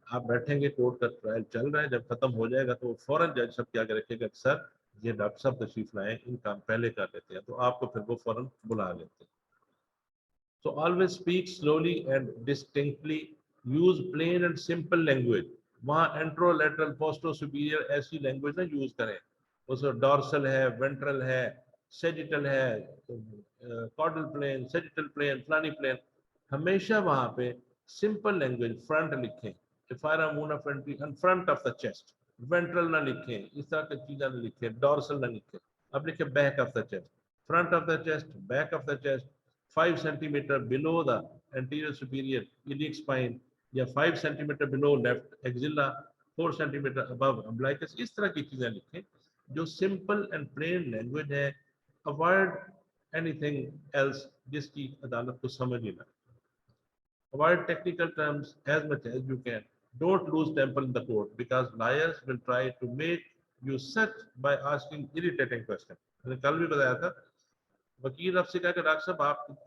आप बैठेंगे, कोर्ट का ट्रायल चल रहा है, जब खत्म हो जाएगा तो वो फौरन जज साहब क्या रखेगा सर ये डॉक्टर साहब तशरीफ लाए, इन काम पहले कर लेते हैं, तो आपको फिर वो फौरन बुला लेते हैं। So always speak slowly and distinctly. Use plain and simple language. वहाँ एंट्रोलेटरल पोस्टो सुपीरियर ऐसी लैंग्वेज ना यूज करें, उसमें डॉर्सल है, वेंट्रल है, सेजिटल है, कॉर्डल प्लेन, सेजिटल प्लेन, फ्लानी प्लेन, हमेशा वहाँ पे सिंपल लैंग्वेज फ्रंट लिखें, front of the chest, ventral ना लिखें, इस तरह की चीजें ना लिखें, डॉर्सल ना लिखें, अब लिखे back of the chest, front of the chest, back of the chest, 5 centimeter below the anterior superior iliac spine या 5 centimeter below left axilla, 4 centimeter above umbilicus, इस तरह की चीजें लिखें जो सिंपल एंड प्लेन लैंग्वेज है। अवॉइड एनीथिंग एल्स जिसकी अदालत को समझ ही ना। Avoid technical terms as much as you can. Don't lose temper in the court because liars will try to make you sit by asking irritating questions. मैंने कल भी बताया था, वकील आपसे कहा कि डॉक्टर साहब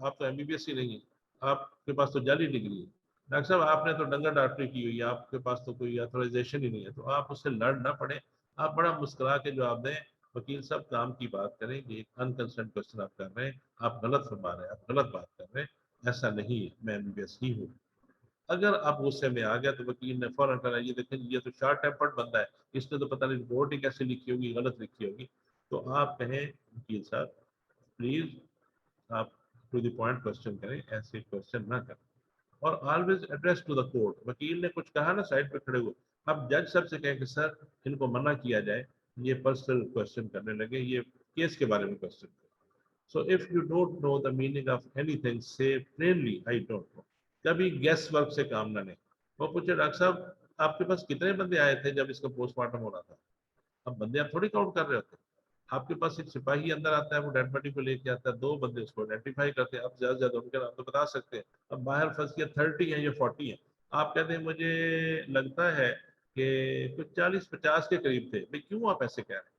आप तो एमबीबीएस ही नहीं है, आपके पास तो जाली डिग्री है, डॉक्टर साहब आपने तो डंगर डॉक्टरी की हुई है, आपके पास तो कोई ऑथराइजेशन ही नहीं है, तो आप उससे लड़ ना पड़े, आप बड़ा मुस्कुरा के जवाब दें वकील साहब काम की बात करें, ये अनकंसर्न क्वेश्चन आप कर रहे हैं, आप गलत फरमा रहे हैं, आप गलत बात कर रहे हैं, ऐसा नहीं है, मैं एमबीबीएस ही हूँ। अगर आप गुस्से में आ गया तो वकील ने फौरन कहा ये देखें ये तो शॉर्ट टेम्पर्ड बंदा है, इसने तो पता नहीं रिपोर्ट ही कैसे लिखी होगी, गलत लिखी होगी, तो आप कहें वकील साहब प्लीज आप टू द पॉइंट क्वेश्चन करें, ऐसे क्वेश्चन ना करें। और always address to the court, वकील ने कुछ कहा ना साइड पे खड़े हुए, अब जज साहब से कहें कि सर इनको मना किया जाए, ये पर्सनल क्वेश्चन करने लगे, ये केस के बारे में क्वेश्चन करें। So if you don't know the meaning of anything से प्लेनली आई डोंट नो। कभी गेस वर्क से काम ना लें। वो पूछे डॉक्टर साहब आपके पास कितने बंदे आए थे जब इसका पोस्टमार्टम हो रहा था, अब बंदे आप थोड़ी काउंट कर रहे होते, आपके पास एक सिपाही अंदर आता है, वो डेड बॉडी को लेके आता है, दो बंदे उसको आइडेंटिफाई करते हैं, आप ज्यादा से ज्यादा उनके नाम तो बता सकते हैं, अब बाहर फंस गया 30 है या 40 है, आप कहते हैं मुझे लगता है कि कुछ 40-50 के करीब थे, भाई क्यों आप ऐसे कह रहे हैं,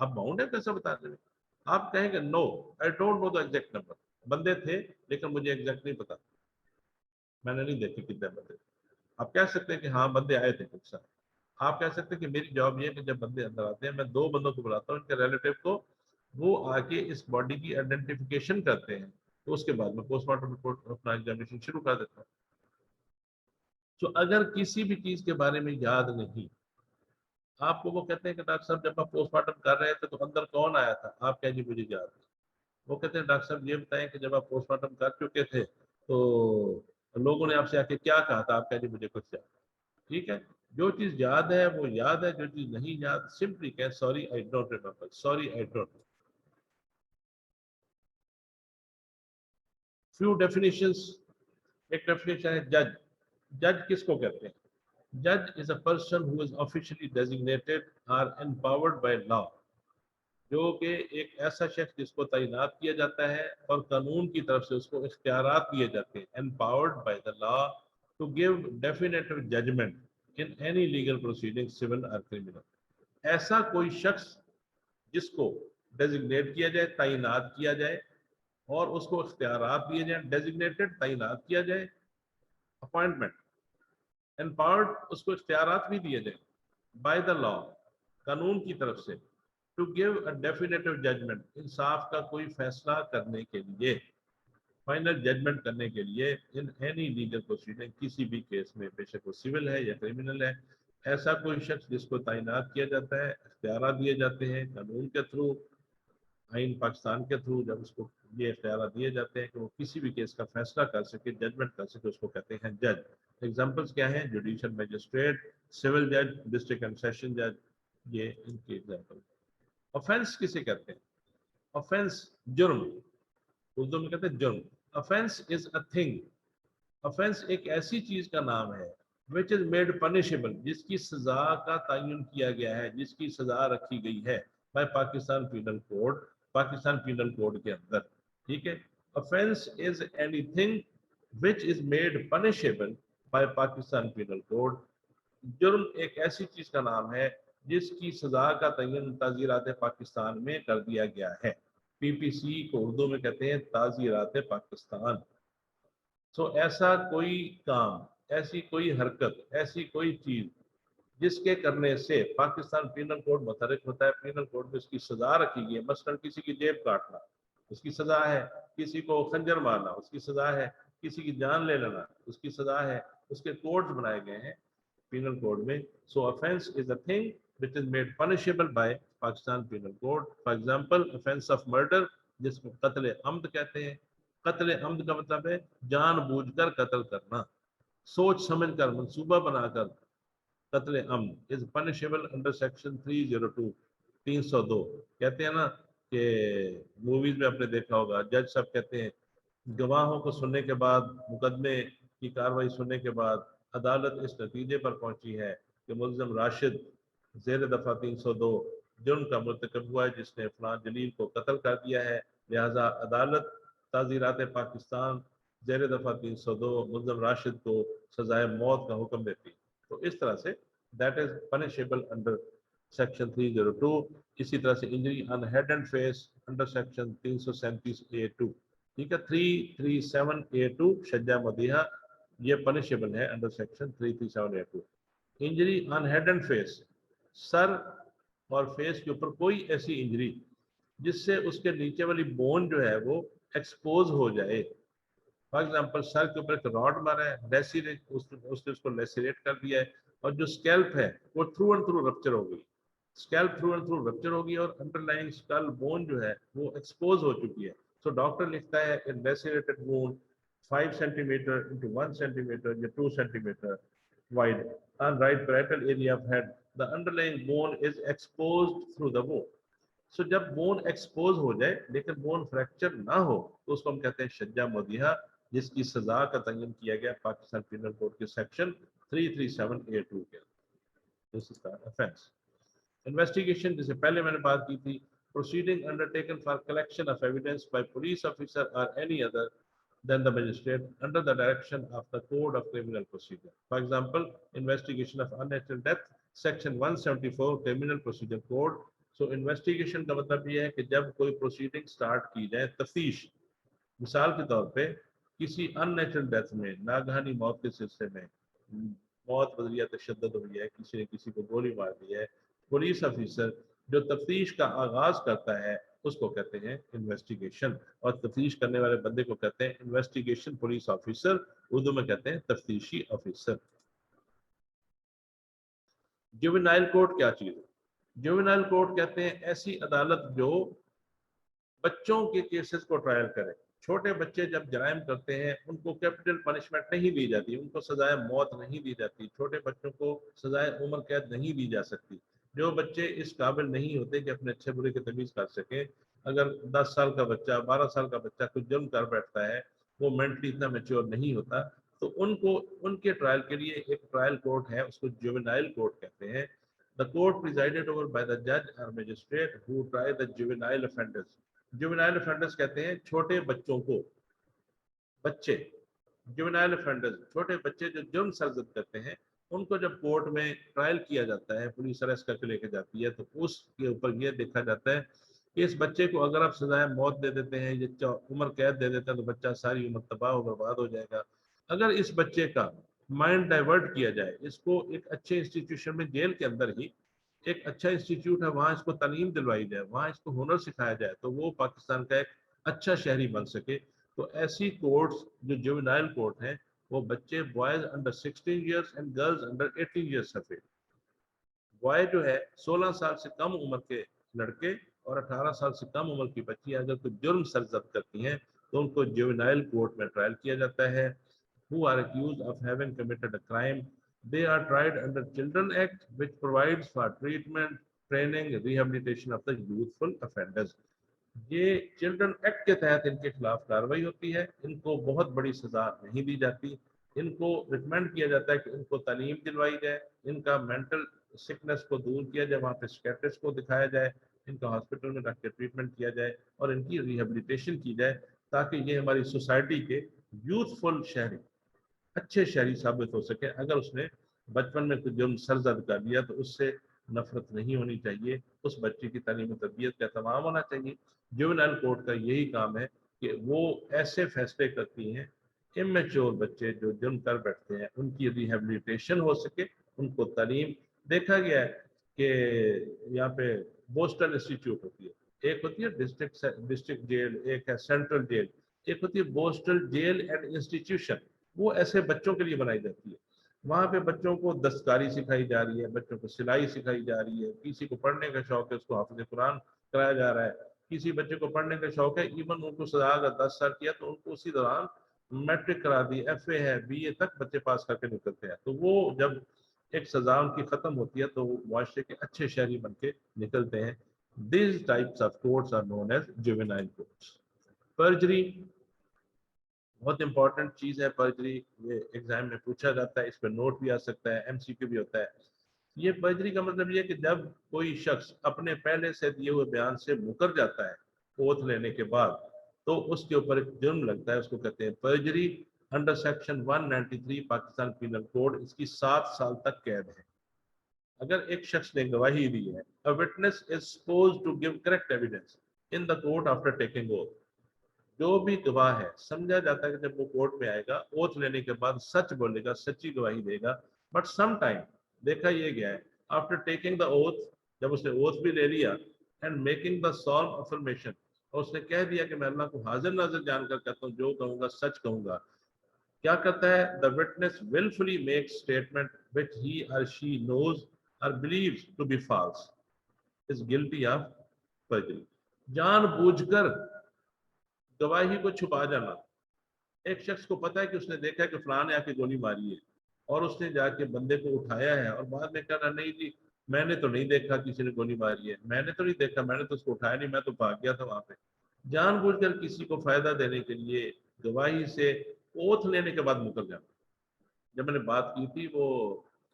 आप बाउंड है कैसे बताने में। आप कहेंगे no I don't know the exact number, बंदे थे लेकिन मुझे एग्जैक्ट नहीं पता, मैंने नहीं देखे कितने बंदे। आप कह सकते हैं कि हाँ बंदे आए थे कुछ सारे। आप कह सकते हैं कि मेरी जॉब ये है कि जब बंदे अंदर आते हैं मैं दो बंदों को बुलाता हूँ, इनके रिलेटिव को, वो आके इस बॉडी की आइडेंटिफिकेशन करते हैं, तो उसके बाद में पोस्टमार्टम रिपोर्ट अपना एग्जामिनेशन शुरू कर देता हूँ। तो अगर किसी भी चीज के बारे में याद नहीं, आपको वो कहते हैं कि डॉक्टर साहब जब आप पोस्टमार्टम कर रहे थे तो अंदर कौन आया था, आप कहें जी मुझे याद है। वो कहते हैं डॉक्टर साहब ये बताएं कि जब आप पोस्टमार्टम कर चुके थे तो लोगों ने आपसे आके क्या कहा था, आप कहें जी मुझे कुछ याद। ठीक है, जो चीज याद है वो याद है, जो चीज नहीं याद सिंपली कहें sorry I don't remember, sorry I don't. Few definitions. एक डेफिनेशन है जज। जज किसको कहते हैं? जज is a person who is officially designated are empowered by law, जो कि एक ऐसा शख्स जिसको तैनात किया जाता है और कानून की तरफ से उसको इख्तियारात दिए जाते हैं, empowered by the law to give definitive judgment in any legal proceeding civil और क्रिमिनल। ऐसा कोई शख्स जिसको डेजिग्नेट किया जाए, तैनात किया जाए और उसको इख्तियारात दिए जाए, डेजिग्नेटेड तैनात किया जाए, अपॉइंटमेंट, एम्पावर्ड उसको इख्तियारात भी दिए जाए, बाय द लॉ कानून की तरफ से, to give a definitive judgement इंसाफ का कोई फैसला करने के लिए, फाइनल जजमेंट करने के लिए, इन एनी लीगल प्रोसीडिंग किसी भी केस में, बेशक वो सिविल है या क्रिमिनल है। ऐसा कोई शख्स जिसको तैनात किया जाता है, इख्तियार दिए जाते हैं कानून के थ्रू, आइन पाकिस्तान के थ्रू, जब उसको ये इख्तियार दिए जाते हैं कि वो किसी भी केस का फैसला कर सके, जजमेंट कर सके, उसको कहते हैं जज। एग्जाम्पल्स क्या हैं? जुडिशियल मजिस्ट्रेट, सिविल जज, डिस्ट्रिक्ट एंड सेशन जज, ये इनके एग्जाम्पल। ऑफेंस किसे कहते हैं? ऑफेंस जुर्म, उर्दू में कहते हैं जुर्म। Offence is a thing, offence एक ऐसी चीज का नाम है विच इज मेड पनिशेबल, जिसकी सजा का तयन किया गया है, जिसकी सजा रखी गई है by Pakistan penal code, Pakistan penal code के अंदर। ठीक है, offence is anything which is made punishable by Pakistan penal code. जुर्म एक ऐसी चीज का नाम है जिसकी सजा का तयन ताजीरात पाकिस्तान में कर दिया गया है। पीपीसी को उर्दू में कहते हैं ताजीरात पाकिस्तान। सो ऐसा कोई काम, ऐसी कोई हरकत, ऐसी कोई चीज जिसके करने से पाकिस्तान पीनल कोड मुतहरिक होता है, पीनल कोड में उसकी सजा रखी गई है। मसलन किसी की जेब काटना उसकी सजा है, किसी को खंजर मारना उसकी सजा है, किसी की जान ले लेना उसकी सजा है, उसके कोड्स बनाए गए हैं पीनल कोड में। So offence is a thing which is made punishable by Pakistan penal code. For example offence of murder, जिसको कत्ल अम्द कहते हैं। कत्ल अम्द का मतलब है जानबूझकर कत्ल करना, सोच समझकर, मंसूबा बनाकर कत्ल अम्द इज पनिशेबल अंडर सेक्शन 302, 302। कहते हैं ना कि मूवीज में आपने देखा होगा, जज साहब कहते हैं गवाहों को सुनने के बाद, मुकदमे की कार्रवाई सुनने के बाद अदालत इस नतीजे पर पहुंची है कि मुल्ज़िम राशिद जेर दफा 302 जुर्म का मुर्तकब हुआ है, जिसने फलां जलील को कत्ल कर दिया है। लिहाजा अदालत ताज़ीरात पाकिस्तान जेर दफा 302 मुल्ज़िम राशिद को सजाए मौत का हुक्म देती है। तो इस तरह say that is punishable under section 302। इसी तरह से injury on head and face under section 337A2। ठीक है, 337A2 शज्जा मदीहा, ये पनिशेबल है under section 337A2। Injury on head and face, sir और फेस के ऊपर कोई ऐसी इंजरी जिससे उसके नीचे वाली बोन जो है वो एक्सपोज हो जाए। फॉर एग्जाम्पल सर के ऊपर एक रॉड मारा है, लेसिरेट, उसने उसको लेसिरेट कर दिया है, और जो स्कैल्प है वो थ्रू एंड थ्रू रप्चर हो गई, scalp through and through rupture होगी और अंडरलाइंग स्कल बोन जो है वो एक्सपोज हो चुकी है। सो डॉक्टर लिखता है इन लेसिरेटेड वुंड 5 सेंटीमीटर इंटू 1 सेंटीमीटर या 2 centimetre wide on right parietal area of head, the underlying bone is exposed through the bone। सो जब बोन एक्सपोज हो जाए लेकिन बोन फ्रैक्चर ना हो तो उसको हम कहते हैं शज्जा मदिहा, जिसकी सजा का तयन किया गया पाकिस्तान पीनल कोड के सेक्शन 337A2 के। This is the offence. Investigation, जिसे पहले मैंने बात की थी, proceeding undertaken for collection of evidence by police officer और any other than the magistrate under the direction of the code of criminal procedure। For example, investigation of unnatural death, section 174 criminal procedure code। So investigation का मतलब ये है कि जब कोई proceeding start की जाए, तफ्तीश, मिसाल के तौर पे किसी अननेचुरल डेथ में, नागहानी मौत के सिलसिले में, मौत बदरिया तशद्दुद हुई है, किसी ने किसी को गोली मार दी है, पुलिस ऑफिसर जो तफ्तीश का आगाज करता है उसको कहते हैं इन्वेस्टिगेशन, और तफ्तीश करने वाले बंदे को कहते हैं इन्वेस्टिगेशन पुलिस ऑफिसर, उर्दू में कहते हैं तफ्तीशी ऑफिसर। जुवेनाइल कोर्ट क्या चीज है? जुवेनाइल कोर्ट कहते हैं ऐसी अदालत जो बच्चों के केसेस को ट्रायल करे। छोटे बच्चे जब जराइम करते हैं उनको कैपिटल पनिशमेंट नहीं दी जाती, उनको सजाए मौत नहीं दी जाती, छोटे बच्चों को सजाए उम्र कैद नहीं दी जा सकती। जो बच्चे इस काबिल नहीं होते कि अपने अच्छे बुरे की तमीज कर सके, अगर 10 साल का बच्चा 12 साल का बच्चा कुछ जुर्म कर बैठता है, वो मेंटली इतना मैच्योर नहीं होता, तो उनको उनके ट्रायल के लिए एक ट्रायल कोर्ट है, उसको जुवेनाइल कोर्ट कहते हैं। The court presided over by the जज और magistrate who try the juvenile offenders. Juvenile offenders कहते हैं छोटे बच्चों को, बच्चे जुवेनाइल ऑफेंडर्स छोटे बच्चे जो जुर्म सरजद करते हैं, उनको जब कोर्ट में ट्रायल किया जाता है, पुलिस अरेस्ट करके लेके जाती है, तो उसके ऊपर ये देखा जाता है कि इस बच्चे को अगर आप सजाए मौत दे देते हैं, ये उम्र कैद दे देते हैं, तो बच्चा सारी उम्र तबाह और बर्बाद हो जाएगा। अगर इस बच्चे का माइंड डाइवर्ट किया जाए, इसको एक अच्छे इंस्टीट्यूशन में, जेल के अंदर ही एक अच्छा इंस्टीट्यूट है, वहां इसको तालीम दिलवाई जाए, वहां इसको हुनर सिखाया जाए, तो वो पाकिस्तान का एक अच्छा शहरी बन सके। तो ऐसी कोर्ट्स जो जुवेनाइल कोर्ट हैं, वो बच्चे boys under 16 years and girls under 18 years है। बॉय जो है 16 साल से कम उम्र के लड़के और 18 साल से कम उम्र की बच्ची अगर कोई जुर्म सरजद करती हैं, तो उनको जुवेनाइल कोर्ट में ट्रायल किया जाता है। who are accused of having committed a crime. They are tried under Children Act, which provides for treatment, training, rehabilitation of the youthful offenders. ये चिल्ड्रन एक्ट के तहत इनके खिलाफ कार्रवाई होती है, इनको बहुत बड़ी सजा नहीं दी जाती, इनको रिकमेंड किया जाता है कि इनको तालीम दिलवाई जाए, इनका मेंटल सिकनेस को दूर किया जाए, वहाँ पे स्केटिस्ट को दिखाया जाए, इनका हॉस्पिटल में रख के ट्रीटमेंट किया जाए और इनकी रिहेबिलिटेशन की जाए, ताकि ये हमारी सोसाइटी के यूथफुल शहरी, अच्छे शहरी साबित हो सके। अगर उसने बचपन में कुछ जुर्म सरजद कर लिया तो उससे नफरत नहीं होनी चाहिए, उस बच्चे की तालीम तरबियत का तमाम होना चाहिए। जुवेनाइल कोर्ट का यही काम है कि वो ऐसे फैसले करती हैं, इमेच्योर बच्चे जो जुर्म कर बैठते हैं उनकी रिहेबिलिटेशन हो सके, उनको तालीम। देखा गया है कि यहाँ पे बोस्टन इंस्टीट्यूट होती है, एक होती है डिस्ट्रिक्ट जेल, एक है सेंट्रल जेल, एक होती है बोस्टन जेल एंड इंस्टीट्यूशन, वो ऐसे बच्चों के लिए बनाई जाती है। वहां पे बच्चों को दस्तकारी सिखाई जा रही है, बच्चों को सिलाई सिखाई जा रही है, किसी को पढ़ने का शौक है उसको हाफिज कुरान कराया जा रहा है, किसी बच्चे को पढ़ने का शौक है, इवन उनको सजा अगर 10 साल किया तो उनको उसी दौरान मैट्रिक करा दी, FA है, BA तक बच्चे पास करके निकलते हैं। तो वो जब एक सजा उनकी खत्म होती है तो वो मुआशरे के अच्छे शहरी बन के निकलते हैं। This types of courts are known as juvenile courts. Perjury बहुत इंपॉर्टेंट चीज है, पर्जरी, ये एग्जाम में पूछा जाता है, इस पर नोट भी आ सकता है, MCQ भी होता है। ये पर्जरी का मतलब ये कि जब कोई शख्स अपने पहले से दिए हुए बयान से मुकर जाता है ओथ लेने के बाद, तो उसके ऊपर एक जुर्म लगता है, उसको कहते हैं perjury. Under section 193 Pakistan penal code इसकी 7 साल तक कैद है। अगर एक शख्स ने गवाही दी है, a witness is supposed to give correct evidence in the court after taking oath, जो भी गवाह है समझा जाता है कि जब वो कोर्ट में आएगा ओथ लेने के बाद सच बोलेगा, सच्ची गवाही देगा। बट सम टाइम देखा ये गया है, आफ्टर टेकिंग द ओथ, जब उसने ओथ भी ले लिया and making the solve affirmation, और उसने कह दिया कि मैं अल्लाह को हाजिर नाजिर जानकर कहता हूँ, जो कहूंगा सच कहूंगा, क्या करता है, the witness wilfully make statement which he और शी नोज और believes to be false is guilty of perjury. जानबूझकर गवाही को छुपा जाना। एक शख्स को पता है कि उसने देखा है कि फलां ने आके गोली मारी है, और उसने जाके बंदे को उठाया है और बाद में कहा नहीं जी मैंने तो नहीं देखा किसी ने गोली मारी है, मैंने तो नहीं देखा, मैंने तो उसको उठाया नहीं, मैं तो भाग गया था वहां पे। जानबूझकर किसी को फायदा देने के लिए गवाही से ओथ लेने के बाद मुकर जाना। जब मैंने बात की थी वो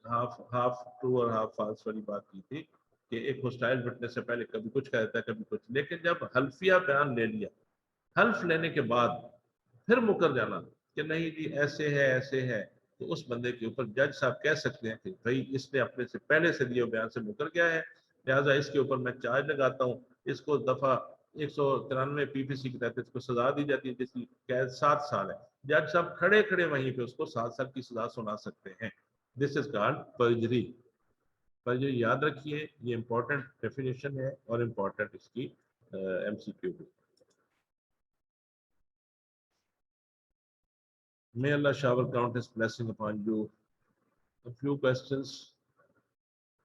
हाफ हाफ ट्रू और हाफ फॉल्स वाली बात की थी कि एक होस्टाइल विटनेस से पहले कभी कुछ कहता है कभी कुछ, लेकिन जब हल्फिया बयान ले लिया, हल्फ लेने के बाद फिर मुकर जाना कि नहीं जी ऐसे है ऐसे है, तो उस बंदे के ऊपर जज साहब कह सकते हैं कि भाई इसने अपने से पहले से दिए बयान से मुकर गया है, लिहाजा इसके ऊपर मैं चार्ज लगाता हूँ, इसको दफा 193 PPC के तहत इसको सजा दी जाती है जिसकी कैद 7 साल है। जज साहब खड़े खड़े वहीं पे उसको 7 साल की सजा सुना सकते हैं। This is called पर्जरी। पर्जरी याद रखिए, ये इंपॉर्टेंट डेफिनेशन है और इंपॉर्टेंट इसकी MCQ भी। May Allah shower countless blessing upon you. A few questions